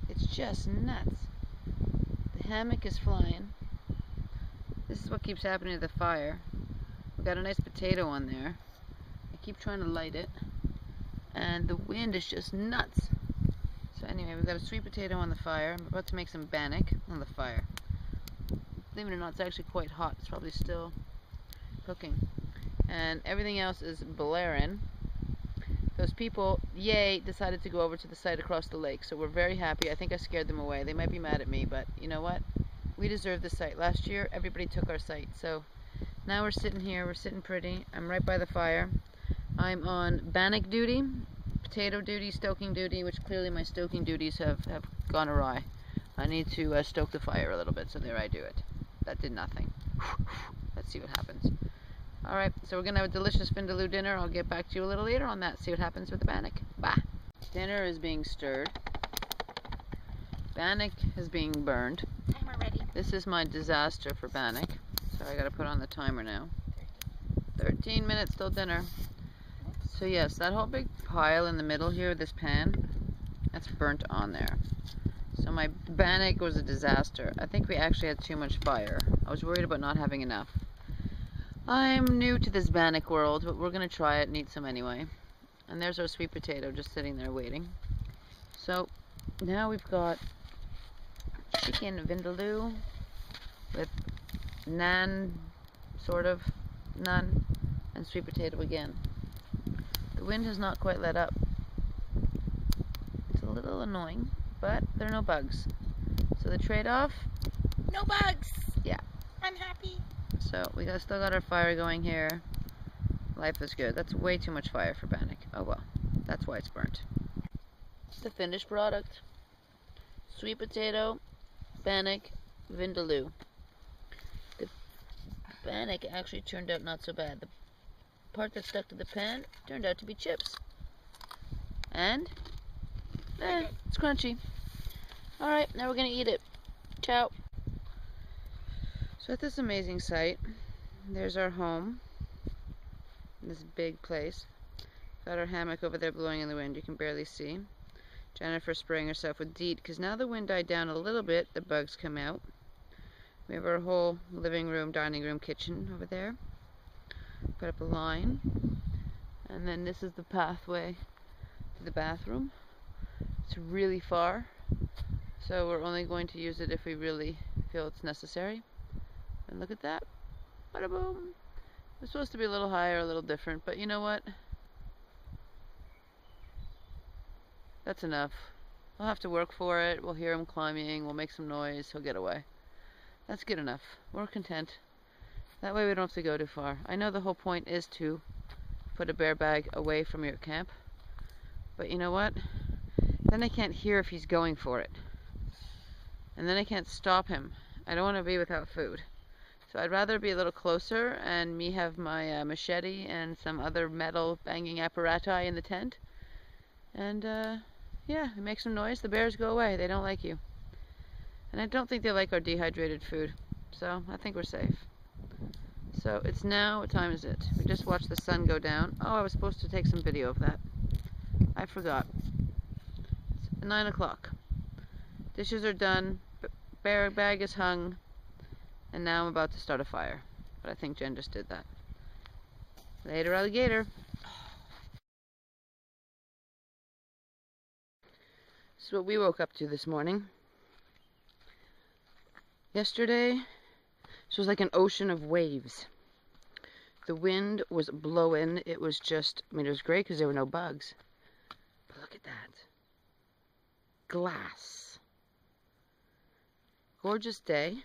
A: It's just nuts. The hammock is flying. This is what keeps happening to the fire. We've got a nice potato on there. I keep trying to light it, and the wind is just nuts. So anyway, we've got a sweet potato on the fire. I'm about to make some bannock on the fire. Believe it or not, it's actually quite hot. It's probably still cooking. And everything else is blaring. Those people, yay, decided to go over to the site across the lake. So we're very happy. I think I scared them away. They might be mad at me, but you know what? We deserve the site. Last year, everybody took our site. So now we're sitting here. We're sitting pretty. I'm right by the fire. I'm on bannock duty, potato duty, stoking duty, which clearly my stoking duties have gone awry. I need to stoke the fire a little bit, so there I do it. That did nothing. Let's see what happens. Alright, so we're going to have a delicious vindaloo dinner. I'll get back to you a little later on that, see what happens with the bannock. Bye. Dinner is being stirred. Bannock is being burned.
B: Timer ready.
A: This is my disaster for bannock, so I got to put on the timer now. 13 minutes till dinner. So yes, that whole big pile in the middle here, this pan, that's burnt on there. So my bannock was a disaster. I think we actually had too much fire. I was worried about not having enough. I'm new to this bannock world, but we're going to try it and eat some anyway. And there's our sweet potato just sitting there waiting. So now we've got chicken vindaloo with naan, sort of, naan, and sweet potato again. The wind has not quite let up. It's a little annoying, but there are no bugs. So the trade-off?
B: No bugs!
A: Yeah.
B: I'm happy.
A: So we still got our fire going here. Life is good. That's way too much fire for bannock. Oh well, that's why it's burnt. The finished product. Sweet potato, bannock, vindaloo. The bannock actually turned out not so bad. The part that stuck to the pan turned out to be chips. And, it's crunchy. Alright, now we're gonna eat it. Ciao. So at this amazing site, there's our home. This big place. Got our hammock over there blowing in the wind. You can barely see. Jennifer spraying herself with DEET, because now the wind died down a little bit, the bugs come out. We have our whole living room, dining room, kitchen over there. Put up a line. And then this is the pathway to the bathroom. It's really far, so we're only going to use it if we really feel it's necessary. And look at that. Bada boom. It's supposed to be a little higher, a little different, but you know what? That's enough. We'll have to work for it. We'll hear him climbing. We'll make some noise. He'll get away. That's good enough. We're content. That way we don't have to go too far. I know the whole point is to put a bear bag away from your camp. But you know what? Then I can't hear if he's going for it. And then I can't stop him. I don't want to be without food. So I'd rather be a little closer and me have my machete and some other metal banging apparati in the tent. And yeah, make some noise. The bears go away. They don't like you. And I don't think they like our dehydrated food. So I think we're safe. So it's now, what time is it? We just watched the sun go down. Oh, I was supposed to take some video of that. I forgot. It's 9 o'clock. Dishes are done. Bear bag is hung. And now I'm about to start a fire. But I think Jen just did that. Later, alligator. This is what we woke up to this morning. Yesterday, this was like an ocean of waves. The wind was blowing. It was just, I mean, it was great because there were no bugs. But look at that. Glass. Gorgeous day.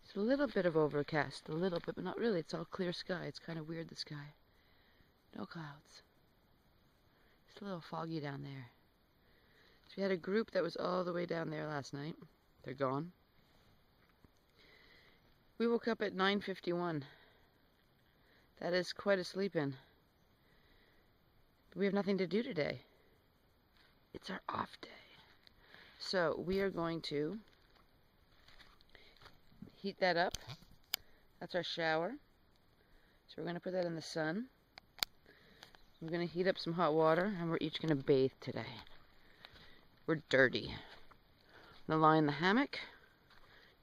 A: It's a little bit of overcast, a little bit, but not really. It's all clear sky. It's kind of weird, the sky. No clouds. It's a little foggy down there. So we had a group that was all the way down there last night. They're gone. We woke up at 9:51. That is quite a sleep in. But we have nothing to do today. It's our off day. So we are going to heat that up. That's our shower. So we're going to put that in the sun. We're going to heat up some hot water, and we're each going to bathe today. We're dirty. I'm going to lie in the hammock.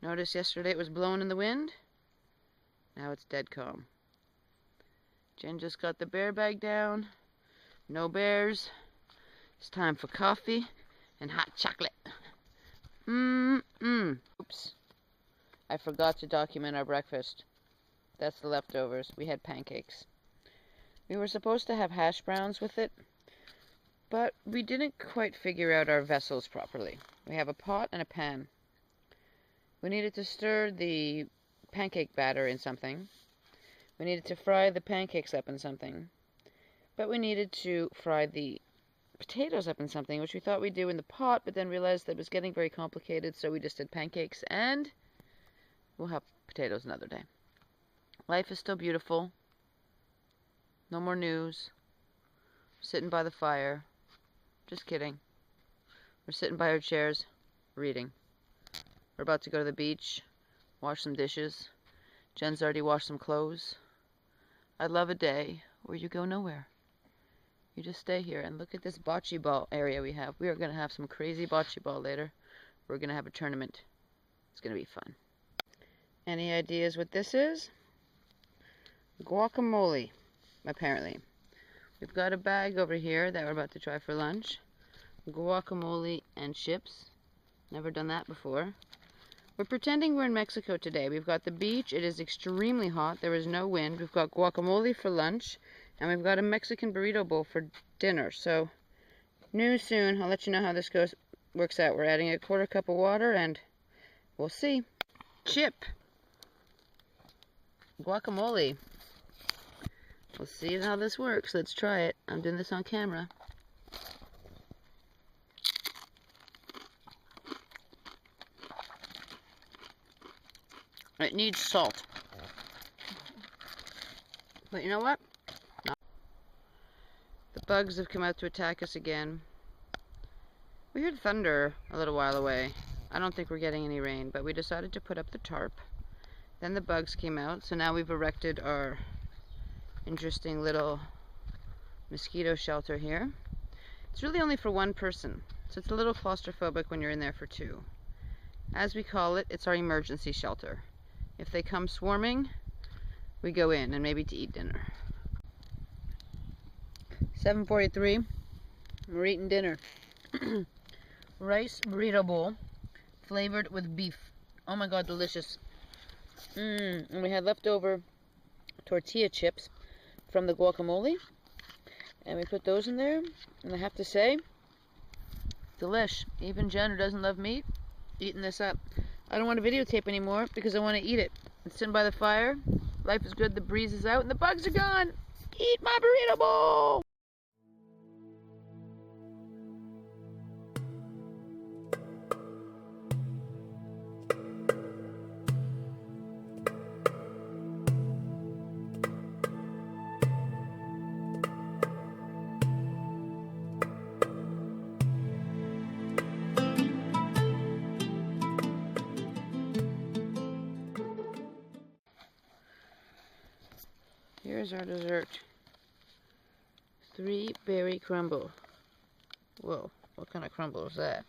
A: Notice yesterday it was blowing in the wind. Now it's dead calm. Jen just got the bear bag down. No bears. It's time for coffee and hot chocolate. Oops. I forgot to document our breakfast. That's the leftovers. We had pancakes. We were supposed to have hash browns with it, but we didn't quite figure out our vessels properly. We have a pot and a pan. We needed to stir the pancake batter in something. We needed to fry the pancakes up in something. But we needed to fry the potatoes up in something, which we thought we'd do in the pot, but then realized that it was getting very complicated, so we just did pancakes, and we'll have potatoes another day. Life is still beautiful. No more news. Sitting by the fire. Just kidding. We're sitting by our chairs, reading. We're about to go to the beach, wash some dishes. Jen's already washed some clothes. I love a day where you go nowhere. You just stay here and look at this bocce ball area we have. We are going to have some crazy bocce ball later. We're going to have a tournament. It's going to be fun. Any ideas what this is? Guacamole, apparently. We've got a bag over here that we're about to try for lunch. Guacamole and chips. Never done that before. We're pretending we're in Mexico today. We've got the beach. It is extremely hot. There is no wind. We've got guacamole for lunch. And we've got a Mexican burrito bowl for dinner. So, news soon. I'll let you know how this works out. We're adding a 1/4 cup of water and we'll see. Chip. Guacamole. We'll see how this works. Let's try it. I'm doing this on camera. It needs salt. But you know what? No. The bugs have come out to attack us again. We heard thunder a little while away. I don't think we're getting any rain, but we decided to put up the tarp. Then the bugs came out, so now we've erected our interesting little mosquito shelter here. It's really only for one person, so it's a little claustrophobic when you're in there for two. As we call it, it's our emergency shelter. If they come swarming, we go in, and maybe to eat dinner. 7:43, we're eating dinner. Rice burrito bowl, flavored with beef. Oh my god, delicious. And we had leftover tortilla chips from the guacamole, and we put those in there, and I have to say, delish. Even Jen, who doesn't love meat, eating this up. I don't want to videotape anymore because I want to eat it. It's sitting by the fire. Life is good. The breeze is out and the bugs are gone. Eat my burrito bowl. Here's our dessert. 3-berry crumble. Whoa, what kind of crumble is that?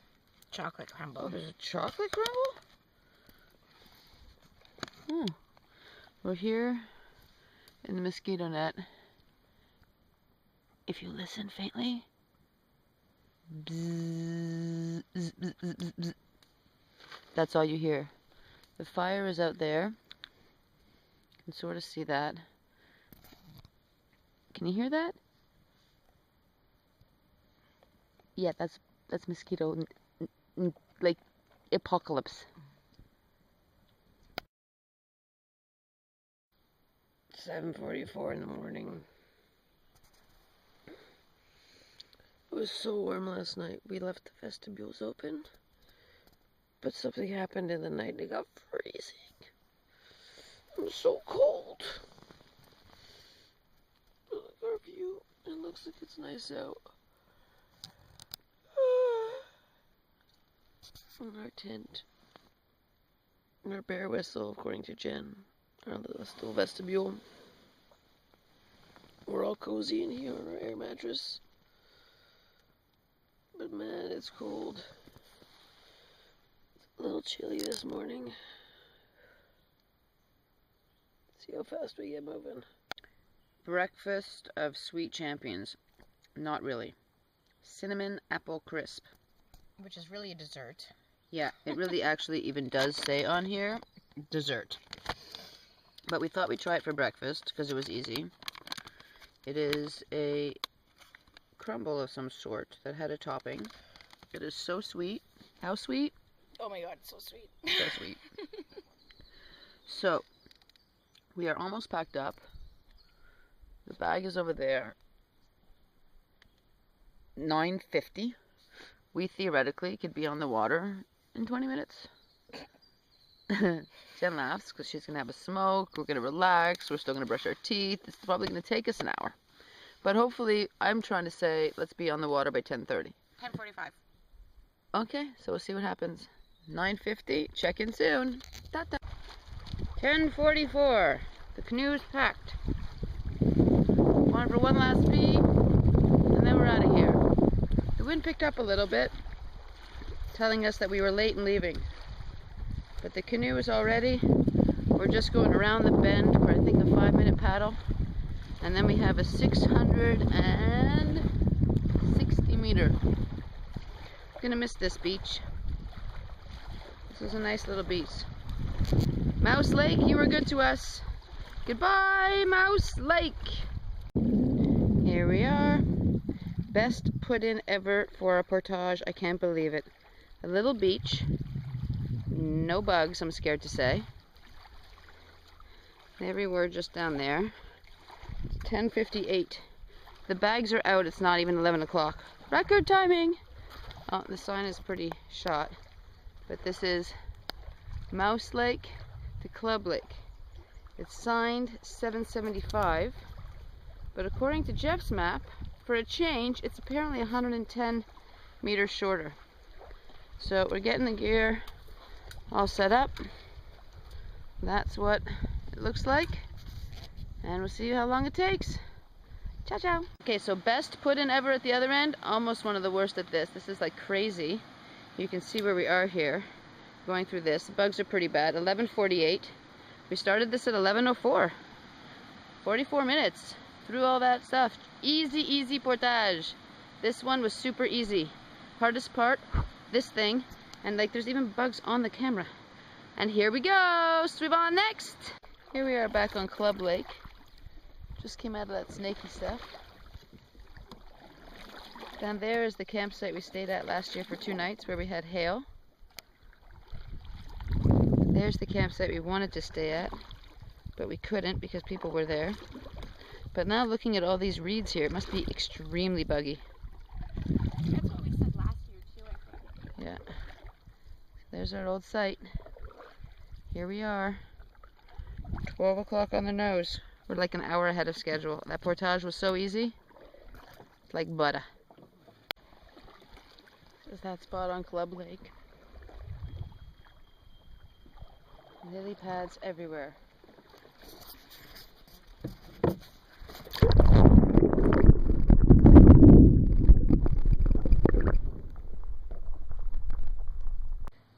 B: Chocolate crumble.
A: Oh, there's a chocolate crumble? We're here in the mosquito net. If you listen faintly, bzz, bzz, bzz, bzz, bzz. That's all you hear. The fire is out there. You can sort of see that. Can you hear that? Yeah, that's mosquito, like apocalypse. 7:44 in the morning. It was so warm last night. We left the vestibules open, but something happened in the night and it got freezing. It was so cold. Look at our view. It looks like it's nice out. And our tent. And our bear whistle, according to Jen. Our little vestibule. We're all cozy in here on our air mattress. But man, it's cold. It's a little chilly this morning. See how fast we get moving. Breakfast of sweet champions. Not really. cinnamon apple crisp.
B: Which is really a dessert.
A: Yeah, it really actually even does say on here, dessert. But we thought we'd try it for breakfast because it was easy. It is a crumble of some sort that had a topping. It is so sweet. How sweet?
B: Oh my god, it's so sweet.
A: So sweet. So, we are almost packed up. The bag is over there. 9:50. We theoretically could be on the water in 20 minutes. Jen laughs because she's going to have a smoke. We're going to relax. We're still going to brush our teeth. It's probably going to take us an hour. But hopefully, I'm trying to say, let's be on the water by 10:30.
B: 10:45.
A: Okay, so we'll see what happens. 9:50, check in soon. 10:44, the canoe is packed. On for one last pee, and then we're out of here. The wind picked up a little bit, telling us that we were late in leaving. But the canoe is all ready. We're just going around the bend for I think a 5-minute paddle. And then we have a 660 meter. Gonna miss this beach. This is a nice little beach. Mouse Lake, you were good to us. Goodbye, Mouse Lake. Here we are. Best put in ever for a portage. I can't believe it. A little beach. No bugs, I'm scared to say. There we were just down there. 10:58. The bags are out. It's not even 11 o'clock. Record timing. Oh, the sign is pretty shot. But this is Mouse Lake to Club Lake. It's signed 775. But according to Jeff's map, for a change, it's apparently 110 meters shorter. So we're getting the gear all set up. That's what it looks like. And we'll see how long it takes. Ciao, ciao. Okay, so best put in ever at the other end. Almost one of the worst at this. This is like crazy. You can see where we are here. Going through this. The bugs are pretty bad. 11:48. We started this at 11:04. 44 minutes. Through all that stuff. Easy, easy portage. This one was super easy. Hardest part, this thing. And like there's even bugs on the camera. And here we go. Swim on next. Here we are back on Club Lake. Just came out of that snaky stuff. Down there is the campsite we stayed at last year for 2 nights where we had hail. There's the campsite we wanted to stay at, but we couldn't because people were there. But now looking at all these reeds here, it must be extremely buggy.
B: That's what we said last year too, I think.
A: Yeah. There's our old site. Here we are. 12 o'clock on the nose. We're like an hour ahead of schedule. That portage was so easy. It's like butter. This is that spot on Club Lake. Lily pads everywhere.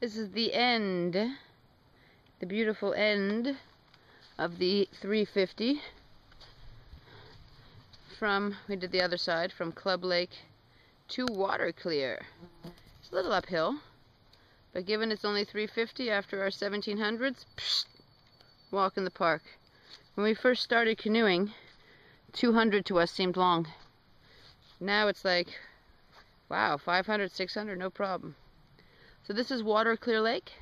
A: This is the end, the beautiful end of the 350 from, we did the other side, from Club Lake to Waterclear. It's a little uphill, but given it's only 350 after our 1700s, psh, walk in the park. When we first started canoeing, 200 to us seemed long. Now it's like, wow, 500, 600, no problem. So this is Waterclear Lake.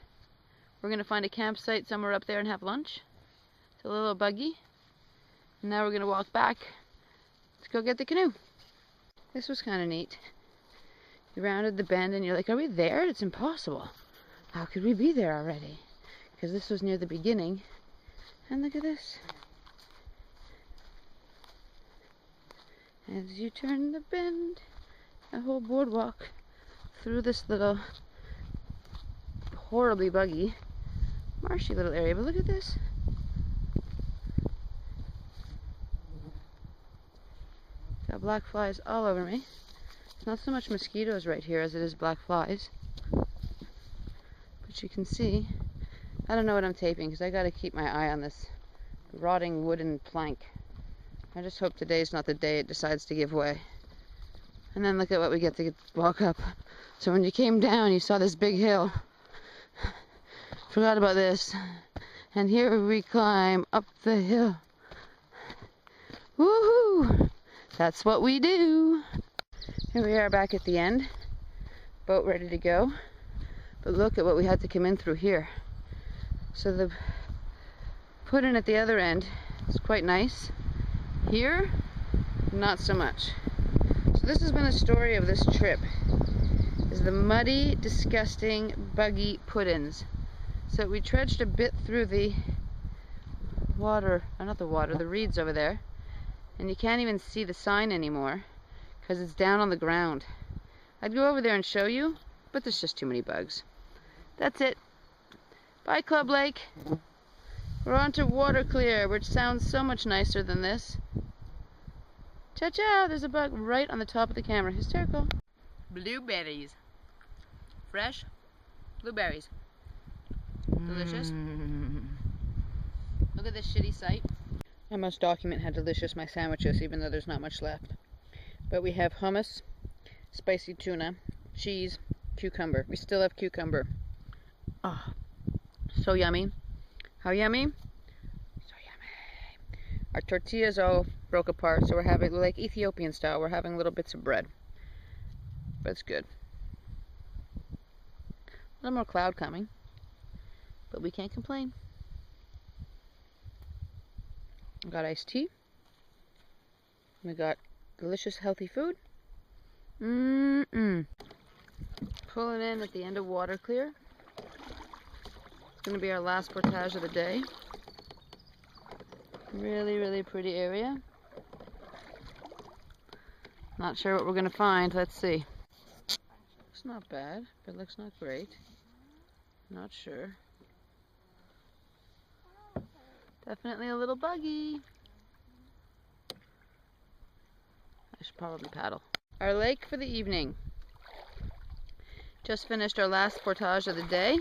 A: We're going to find a campsite somewhere up there and have lunch. It's a little buggy. And now we're going to walk back to go get the canoe. This was kind of neat. You rounded the bend and you're like, are we there? It's impossible. How could we be there already? Because this was near the beginning. And look at this. As you turn the bend, a whole boardwalk through this little horribly buggy, marshy little area. But look at this. Got black flies all over me. It's not so much mosquitoes right here as it is black flies. But you can see, I don't know what I'm taping because I got to keep my eye on this rotting wooden plank. I just hope today's not the day it decides to give way. And then look at what we get to walk up. So when you came down, you saw this big hill. Forgot about this. And here we climb up the hill. Woohoo! That's what we do. Here we are back at the end. Boat ready to go. But look at what we had to come in through here. So the put in at the other end is quite nice. Here, not so much. So this has been the story of this trip. Is the muddy, disgusting, buggy put-ins. So we trudged a bit through the water, not the water, the reeds over there. And you can't even see the sign anymore because it's down on the ground. I'd go over there and show you, but there's just too many bugs. That's it. Bye, Club Lake. We're on to waterclear, which sounds so much nicer than this. Cha-cha! There's a bug right on the top of the camera. Hysterical. Blueberries. Fresh blueberries. Delicious. Look at this shitty sight. I must document how delicious my sandwich is, even though there's not much left. But we have hummus, spicy tuna, cheese, cucumber. We still have cucumber. Oh, so yummy. How yummy? So yummy. Our tortillas all broke apart, so we're having, like Ethiopian style, we're having little bits of bread. But it's good. A little more cloud coming, but we can't complain. We got iced tea. We got delicious, healthy food. Pulling in at the end of waterclear. It's going to be our last portage of the day. Really, really pretty area. Not sure what we're going to find. Let's see. Looks not bad, but looks not great. Not sure. Definitely a little buggy. I should probably paddle. Our lake for the evening. Just finished our last portage of the day.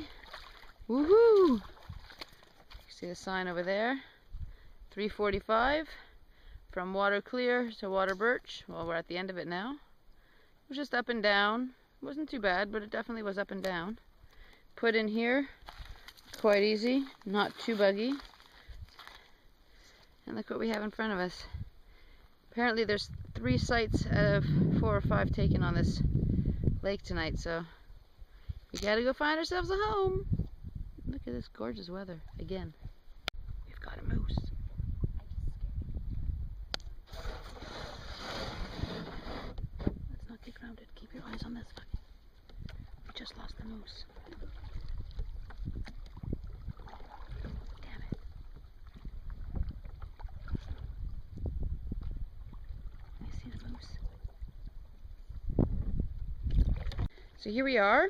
A: Woohoo! See the sign over there? 3:45 from waterclear to waterbirch. Well, we're at the end of it now. It was just up and down. It wasn't too bad, but it definitely was up and down. Put in here, quite easy, not too buggy. And look what we have in front of us. Apparently there's 3 sites out of 4 or 5 taken on this lake tonight, so we gotta go find ourselves a home. Look at this gorgeous weather again. We've got a moose. Let's not get grounded. Keep your eyes on this. We just lost the moose. Damn it. Can you see the moose? So here we are.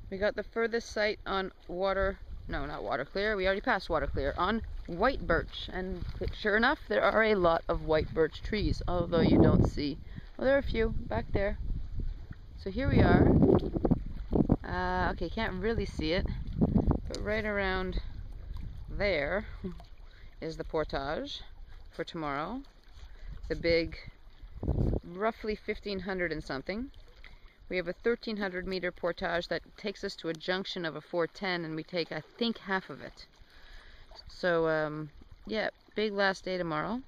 A: We got the furthest site on not waterclear. We already passed waterclear on whitebirch, and sure enough, there are a lot of whitebirch trees. Although you don't see, well, there are a few back there. So here we are. Okay, can't really see it, but right around there is the portage for tomorrow. The big, roughly 1,500 and something. We have a 1,300 meter portage that takes us to a junction of a 410, and we take, I think, half of it. So, yeah, big last day tomorrow.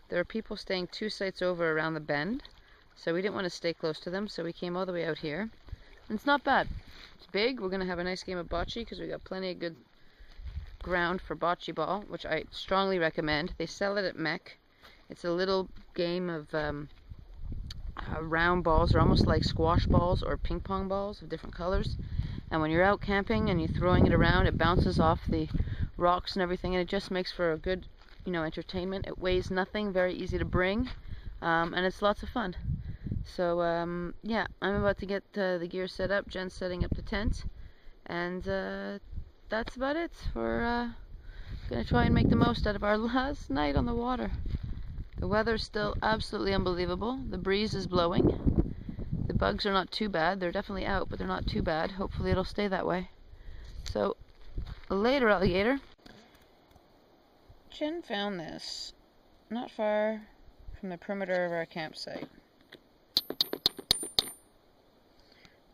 A: There are people staying 2 sites over around the bend, so we didn't want to stay close to them, so we came all the way out here. And it's not bad. It's big. We're going to have a nice game of bocce because we got plenty of good ground for bocce ball, which I strongly recommend. They sell it at Mech. It's a little game of round balls. They're almost like squash balls or ping pong balls of different colors, and when you're out camping and you're throwing it around, it bounces off the rocks and everything, and it just makes for a good, entertainment. It weighs nothing, very easy to bring, and it's lots of fun. So yeah, I'm about to get the gear set up. Jen's setting up the tent, and that's about it. We're gonna try and make the most out of our last night on the water. The weather's still absolutely unbelievable. The breeze is blowing. The bugs are not too bad. They're definitely out, but they're not too bad. Hopefully it'll stay that way. So, later, alligator. Jen found this not far from the perimeter of our campsite.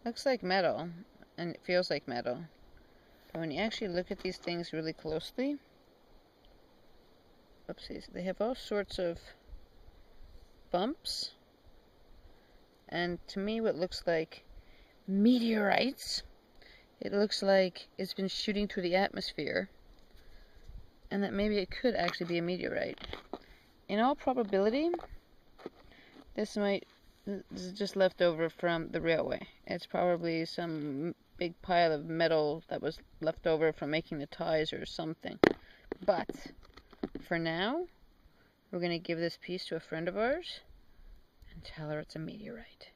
A: Looks like metal, and it feels like metal. But when you actually look at these things really closely, oopsies, they have all sorts of bumps. And to me, what looks like meteorites, it looks like it's been shooting through the atmosphere, and that maybe it could actually be a meteorite. In all probability, this is just left over from the railway. It's probably some big pile of metal that was left over from making the ties or something. But for now, we're going to give this piece to a friend of ours and tell her it's a meteorite.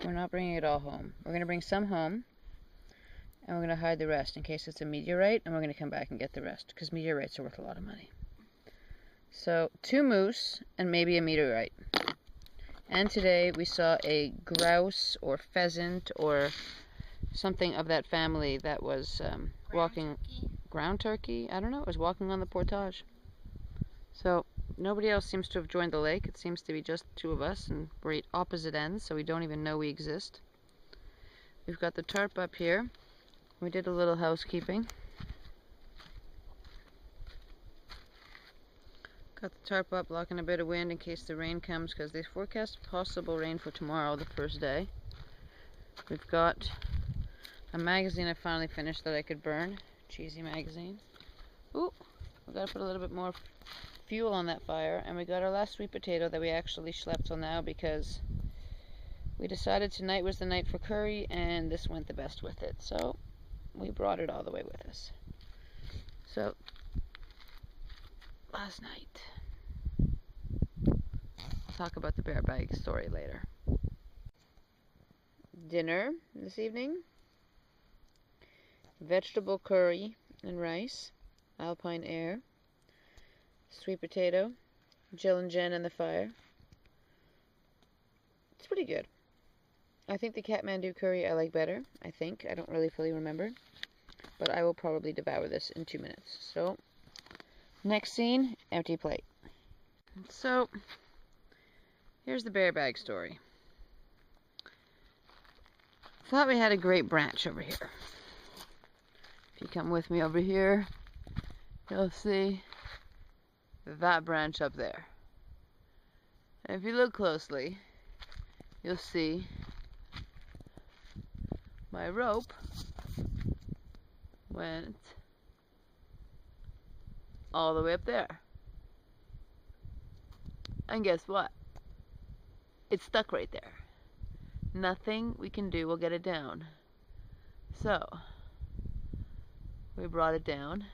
A: We're not bringing it all home. We're going to bring some home, and we're going to hide the rest in case it's a meteorite, and we're going to come back and get the rest, because meteorites are worth a lot of money. So, 2 moose and maybe a meteorite. And today we saw a grouse or pheasant or something of that family that was walking. Ground turkey? I don't know. It was walking on the portage. So, nobody else seems to have joined the lake. It seems to be just 2 of us, and we're at opposite ends, so we don't even know we exist. We've got the tarp up here. We did a little housekeeping. Got the tarp up, blocking a bit of wind in case the rain comes, because they forecast possible rain for tomorrow, the first day. We've got a magazine I finally finished that I could burn. Cheesy magazine. Ooh, we gotta put a little bit more fuel on that fire. And we got our last sweet potato that we actually schlepped till now, because we decided tonight was the night for curry, and this went the best with it. So we brought it all the way with us. So last night, I'll talk about the bear bag story later. Dinner this evening: vegetable curry and rice, alpine air, sweet potato, Jill and Jen in the fire. It's pretty good. I think the Kathmandu curry I like better. I don't really fully remember, but I will probably devour this in 2 minutes. So next scene, empty plate. So here's the bear bag story. Thought we had a great branch over here. If you come with me over here, you'll see that branch up there. And if you look closely, you'll see my rope went all the way up there. And guess what? It's stuck right there. Nothing we can do will get it down. So we brought it down.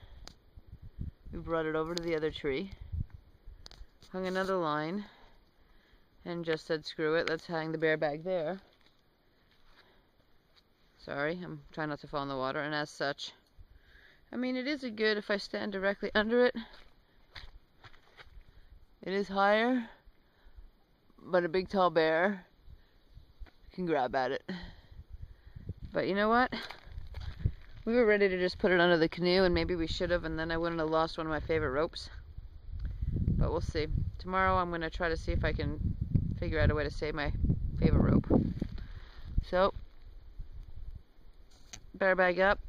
A: We brought it over to the other tree, hung another line, and just said, screw it, let's hang the bear bag there. Sorry, I'm trying not to fall in the water. And as such, I mean, it is good if I stand directly under it. It is higher, but a big tall bear can grab at it. But you know what? We were ready to just put it under the canoe, and maybe we should have, and then I wouldn't have lost one of my favorite ropes. But we'll see. Tomorrow I'm going to try to see if I can figure out a way to save my favorite rope. So, bear bag up.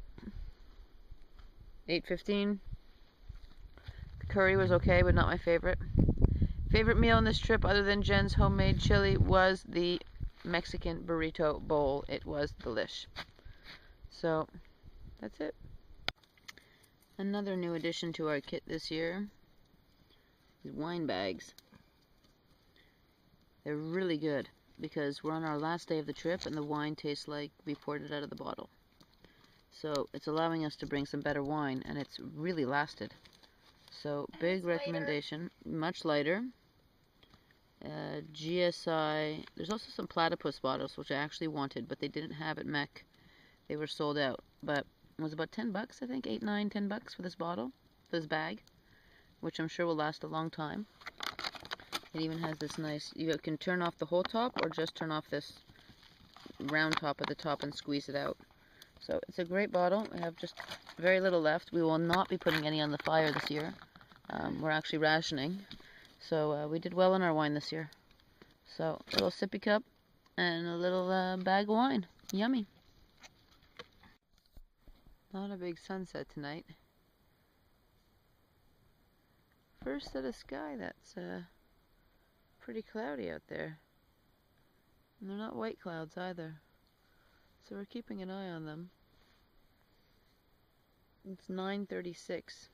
A: 8:15. The curry was okay, but not my favorite. Favorite meal on this trip, other than Jen's homemade chili, was the Mexican burrito bowl. It was delish. So, that's it. Another new addition to our kit this year is wine bags. They're really good because we're on our last day of the trip and the wine tastes like we poured it out of the bottle. So it's allowing us to bring some better wine, and it's really lasted. So big recommendation. Much lighter. GSI. There's also some platypus bottles, which I actually wanted, but they didn't have at Mech. They were sold out. But it was about 10 bucks, I think. 8, 9, 10 bucks for this bottle, this bag, which I'm sure will last a long time. It even has this nice, you can turn off the whole top or just turn off this round top at the top and squeeze it out. So it's a great bottle. We have just very little left. We will not be putting any on the fire this year. We're actually rationing. So we did well on our wine this year. So a little sippy cup, And a little bag of wine. Yummy. Not a big sunset tonight. First set of sky that's pretty cloudy out there. And they're not white clouds either. So we're keeping an eye on them. It's 9:36.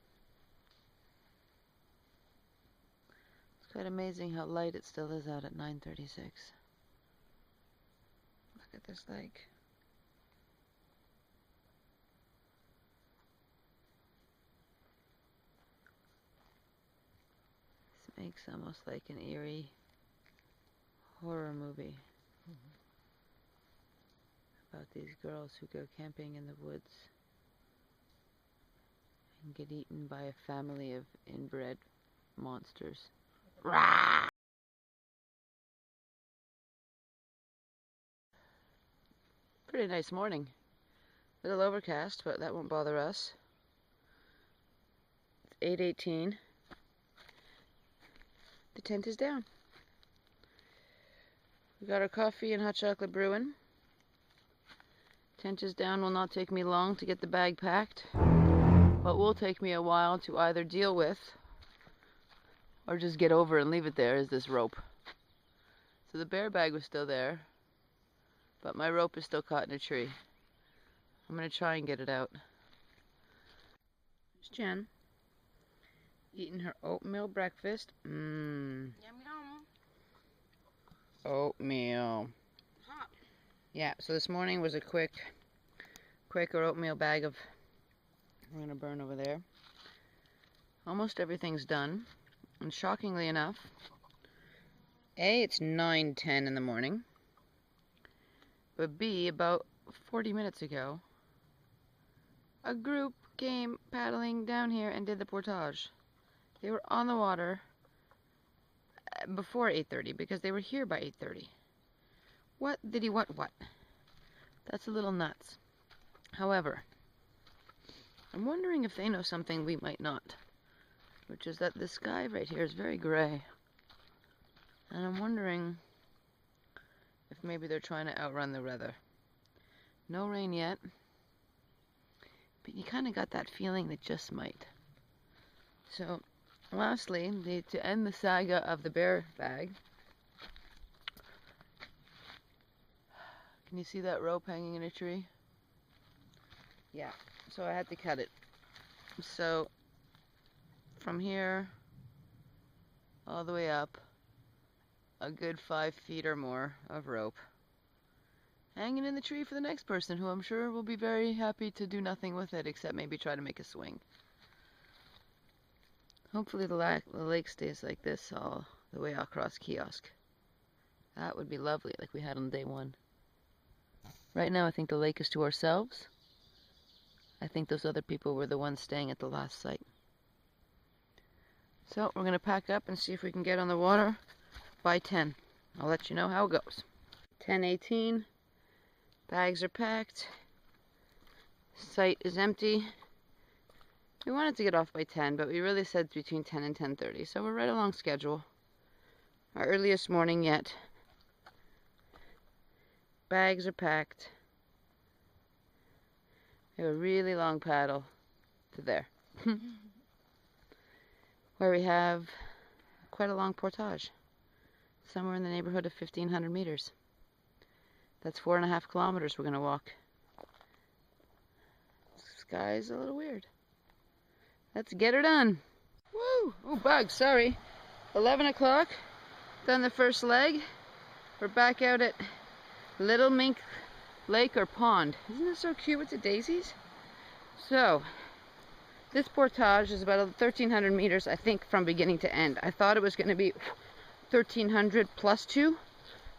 A: It's quite amazing how light it still is out at 9:36. Look at this lake. This makes almost like an eerie horror movie about these girls who go camping in the woods and get eaten by a family of inbred monsters. Rah! Pretty nice morning. A little overcast, but that won't bother us. It's 8:18. The tent is down. We got our coffee and hot chocolate brewing. Tent is down. Will not take me long to get the bag packed, but will take me a while to either deal with or just get over and leave it there, is this rope. So the bear bag was still there, but my rope is still caught in a tree. I'm going to try and get it out. There's Jen, eating her oatmeal breakfast.
B: Yum yum.
A: Oatmeal.
B: Hot.
A: Yeah, so this morning was a quick Quaker oatmeal bag of, we're going to burn over there. Almost everything's done. And shockingly enough, A, it's 9:10 in the morning. But B, about 40 minutes ago, a group came paddling down here and did the portage. They were on the water before 8:30 because they were here by 8:30. What? That's a little nuts. However, I'm wondering if they know something we might not, which is that the sky right here is very gray. And I'm wondering if maybe they're trying to outrun the weather. No rain yet, but you kind of got that feeling that just might. So, lastly, to end the saga of the bear bag, can you see that rope hanging in a tree? Yeah, so I had to cut it. So, from here all the way up, a good 5 feet or more of rope hanging in the tree for the next person, who I'm sure will be very happy to do nothing with it except maybe try to make a swing. Hopefully the lake stays like this all the way across Kiosk. That would be lovely, like we had on day one. Right now I think the lake is to ourselves. I think those other people were the ones staying at the last site. So we're going to pack up and see if we can get on the water by 10. I'll let you know how it goes. 10:18. Bags are packed. Site is empty. We wanted to get off by 10, but we really said between 10 and 10:30, so we're right along schedule. Our earliest morning yet. Bags are packed. We have a really long paddle to there, where we have quite a long portage, somewhere in the neighborhood of 1,500 meters. That's 4.5 kilometers we're going to walk. The sky's a little weird. Let's get her done. Woo! Oh, bugs, sorry. 11 o'clock. Done the first leg. We're back out at Little Mink Lake or Pond. Isn't this so cute with the daisies? So, this portage is about 1,300 meters, I think, from beginning to end. I thought it was going to be 1,300 plus 2.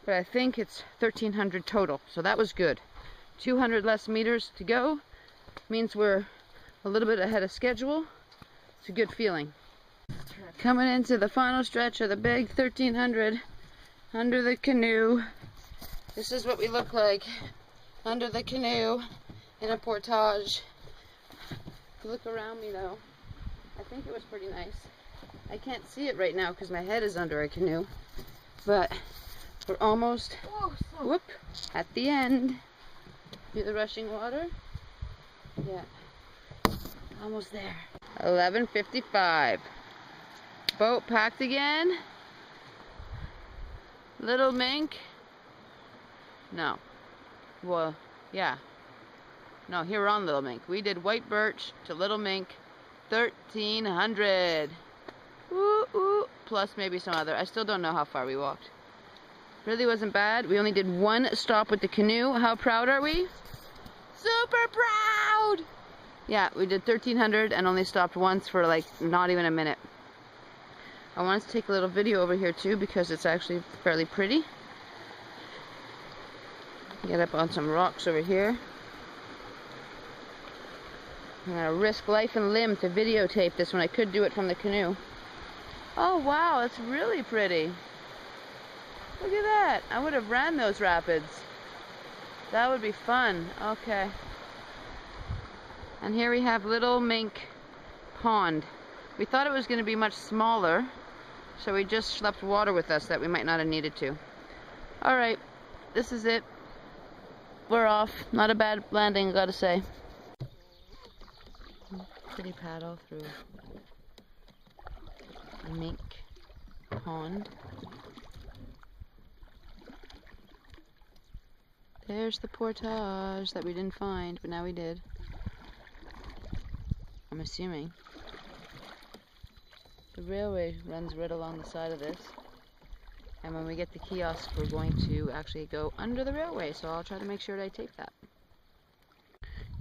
A: But I think it's 1,300 total, so that was good. 200 less meters to go means we're a little bit ahead of schedule. It's a good feeling. Coming into the final stretch of the big 1,300 under the canoe. This is what we look like under the canoe in a portage. If you look around me though, I think it was pretty nice. I can't see it right now because my head is under a canoe, but We're almost, whoop, at the end. Hear the rushing water? Yeah. Almost there. 11:55. Boat packed again. Little Mink. No. Well, yeah. No, here we're on Little Mink. We did whitebirch to Little Mink, 1,300. Ooh, ooh. Plus maybe some other. I still don't know how far we walked. Really wasn't bad. We only did one stop with the canoe. How proud are we? Super proud! Yeah, we did 1,300 and only stopped once for like not even a minute. I wanted to take a little video over here too because it's actually fairly pretty. Get up on some rocks over here. I'm gonna risk life and limb to videotape this when I could do it from the canoe. Oh wow, it's really pretty. Look at that. I would have ran those rapids. That would be fun. Okay. And here we have Little Mink Pond. We thought it was going to be much smaller, so we just schlepped water with us that we might not have needed to. Alright, this is it. We're off. Not a bad landing, I gotta say. Pretty paddle through a mink pond. There's the portage that we didn't find, but now we did. I'm assuming. The railway runs right along the side of this. And when we get the kiosk, we're going to actually go under the railway, so I'll try to make sure that I tape that.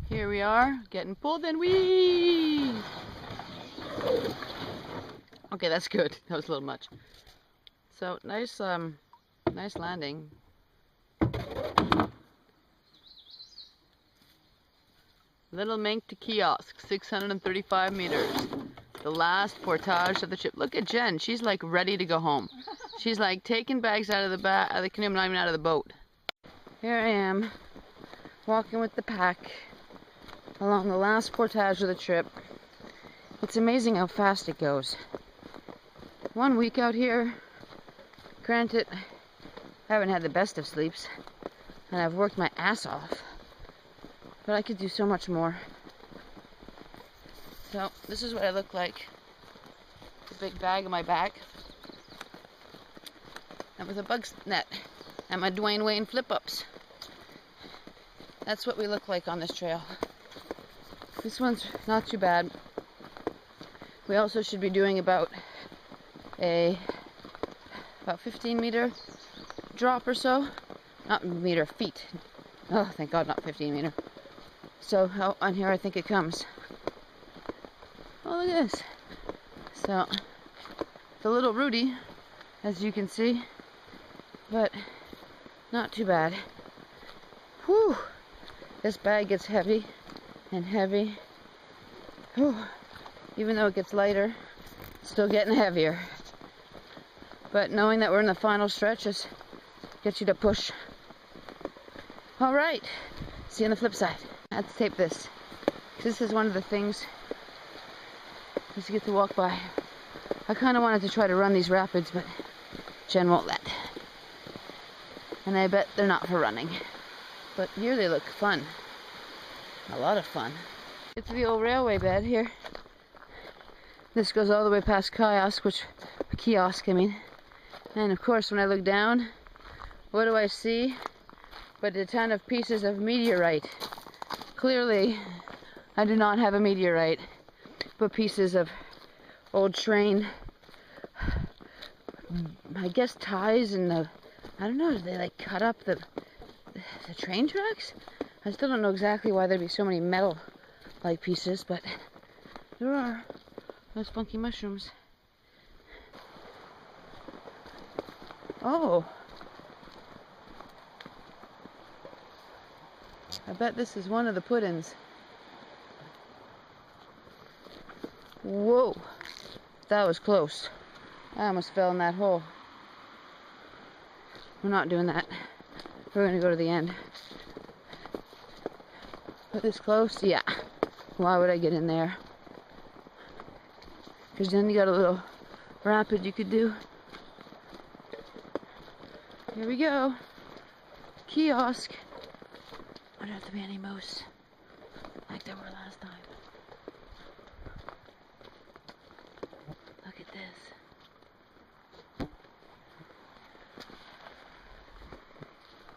A: Here we are, getting pulled and wee! Okay, that's good. That was a little much. So, nice landing. Little Mink to Kiosk, 635 meters. The last portage of the trip. Look at Jen. She's like ready to go home. She's like taking bags out of the canoe, not even out of the boat. Here I am, walking with the pack along the last portage of the trip. It's amazing how fast it goes. 1 week out here. Granted, I haven't had the best of sleeps, and I've worked my ass off. But I could do so much more. So, this is what I look like. A big bag on my back. And with a bug net. And my Dwayne Wayne flip-ups. That's what we look like on this trail. This one's not too bad. We also should be doing about 15 meter drop or so. Not meter, feet. Oh, thank God, not 15 meter. So, on here I think it comes. Oh, look at this. So, it's a little rooty, as you can see, but not too bad. Whew! This bag gets heavy and heavy. Whew! Even though it gets lighter, it's still getting heavier. But knowing that we're in the final stretches gets you to push. Alright, see you on the flip side. I have to tape this. This is one of the things is to get to walk by. I kind of wanted to try to run these rapids, but Jen won't let. And I bet they're not for running. But here they look fun. A lot of fun. It's the old railway bed here. This goes all the way past Kiosk, I mean. And of course, when I look down, what do I see? But a ton of pieces of meteorite. Clearly, I do not have a meteorite, but pieces of old train, I guess ties and I don't know, did they like cut up the train tracks? I still don't know exactly why there'd be so many metal-like pieces, but there are. Those funky mushrooms. Oh. I bet this is one of the put-ins. Whoa. That was close. I almost fell in that hole. We're not doing that. We're going to go to the end. But this close? Yeah. Why would I get in there? Because then you got a little rapid you could do. Here we go. Kiosk. I don't have to be any moose like there were last time. Look at this.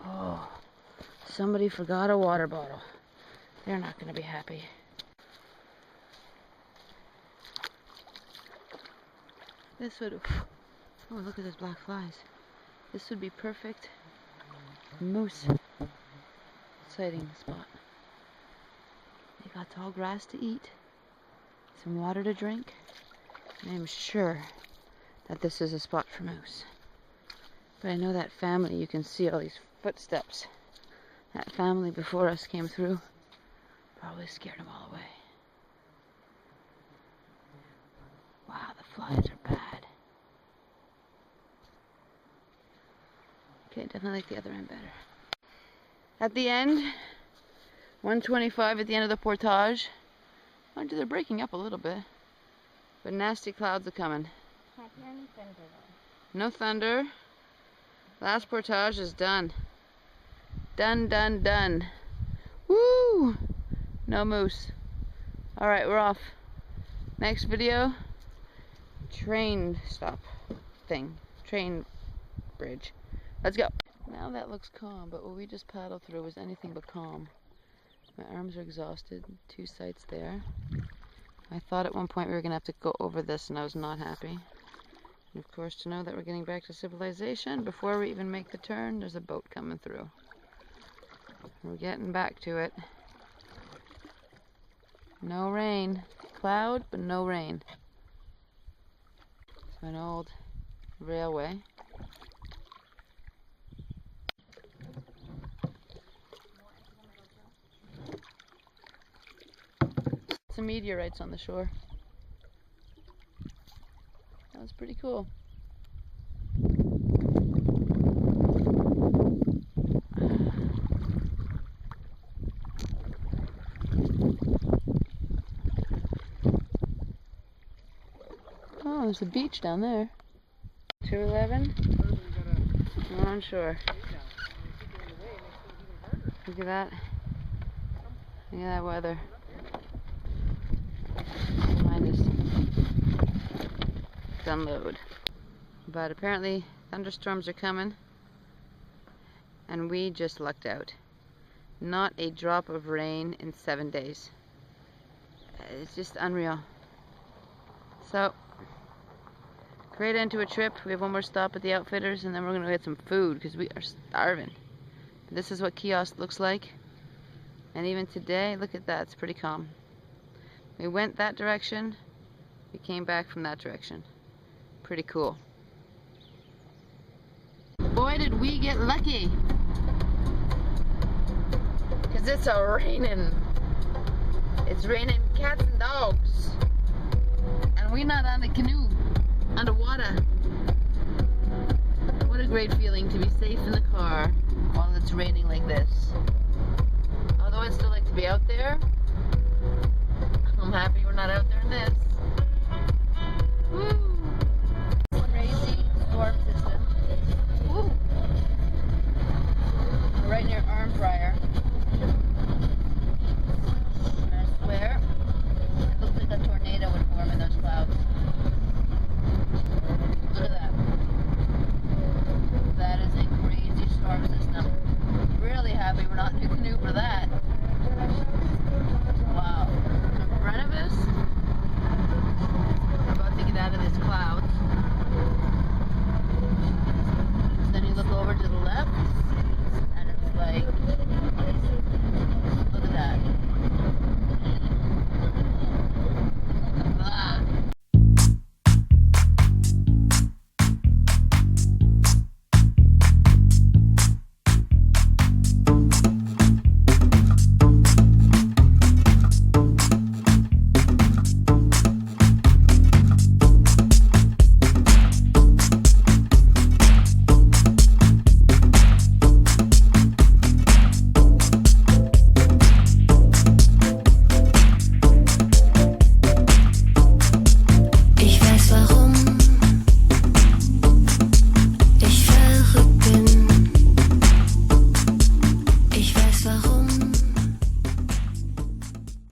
A: Oh, somebody forgot a water bottle. They're not going to be happy. This would, oh, look at those black flies. This would be perfect moose sighting spot. They got tall grass to eat, some water to drink, and I'm sure that this is a spot for moose. But I know that family, you can see all these footsteps. That family before us came through, probably scared them all away. Wow, the flies are bad. Okay, definitely like the other end better. At the end, 125 at the end of the portage. Mind you, they're breaking up a little bit. But nasty clouds are coming.
B: Can't hear any thunder though.
A: No thunder. Last portage is done. Done, done, done. Woo! No moose. Alright, we're off. Next video, train stop thing. Train bridge. Let's go. Now that looks calm, but what we just paddled through was anything but calm. My arms are exhausted. 2 sights there. I thought at one point we were going to have to go over this, and I was not happy. And of course, to know that we're getting back to civilization, before we even make the turn, there's a boat coming through. We're getting back to it. No rain. Cloud, but no rain. So an old railway. Some meteorites on the shore. That was pretty cool. Oh, there's a beach down there. 211. We're on shore. Look at that. Look at that weather. Behind us. Let's unload. But apparently thunderstorms are coming, and we just lucked out. Not a drop of rain in 7 days. It's just unreal. So, great end to a trip. We have one more stop at the Outfitters, and then we're going to get some food because we are starving. This is what Kiosk looks like. And even today, look at that, it's pretty calm. We went that direction, we came back from that direction. Pretty cool. Boy, did we get lucky. Because it's raining. It's raining cats and dogs. And we're not on the canoe, underwater. What a great feeling to be safe in the car while it's raining like this. Although I'd still like to be out there, I'm happy we're not out there in this. Woo! Crazy storm system. Woo! We're right near arm fryer. And I swear, it looks like a tornado would form in those clouds. Look at that. That is a crazy storm system. Really happy we're not in a canoe for that. Wow. So in front of us, we're about to get out of these clouds. Then you look over to the left, and it's like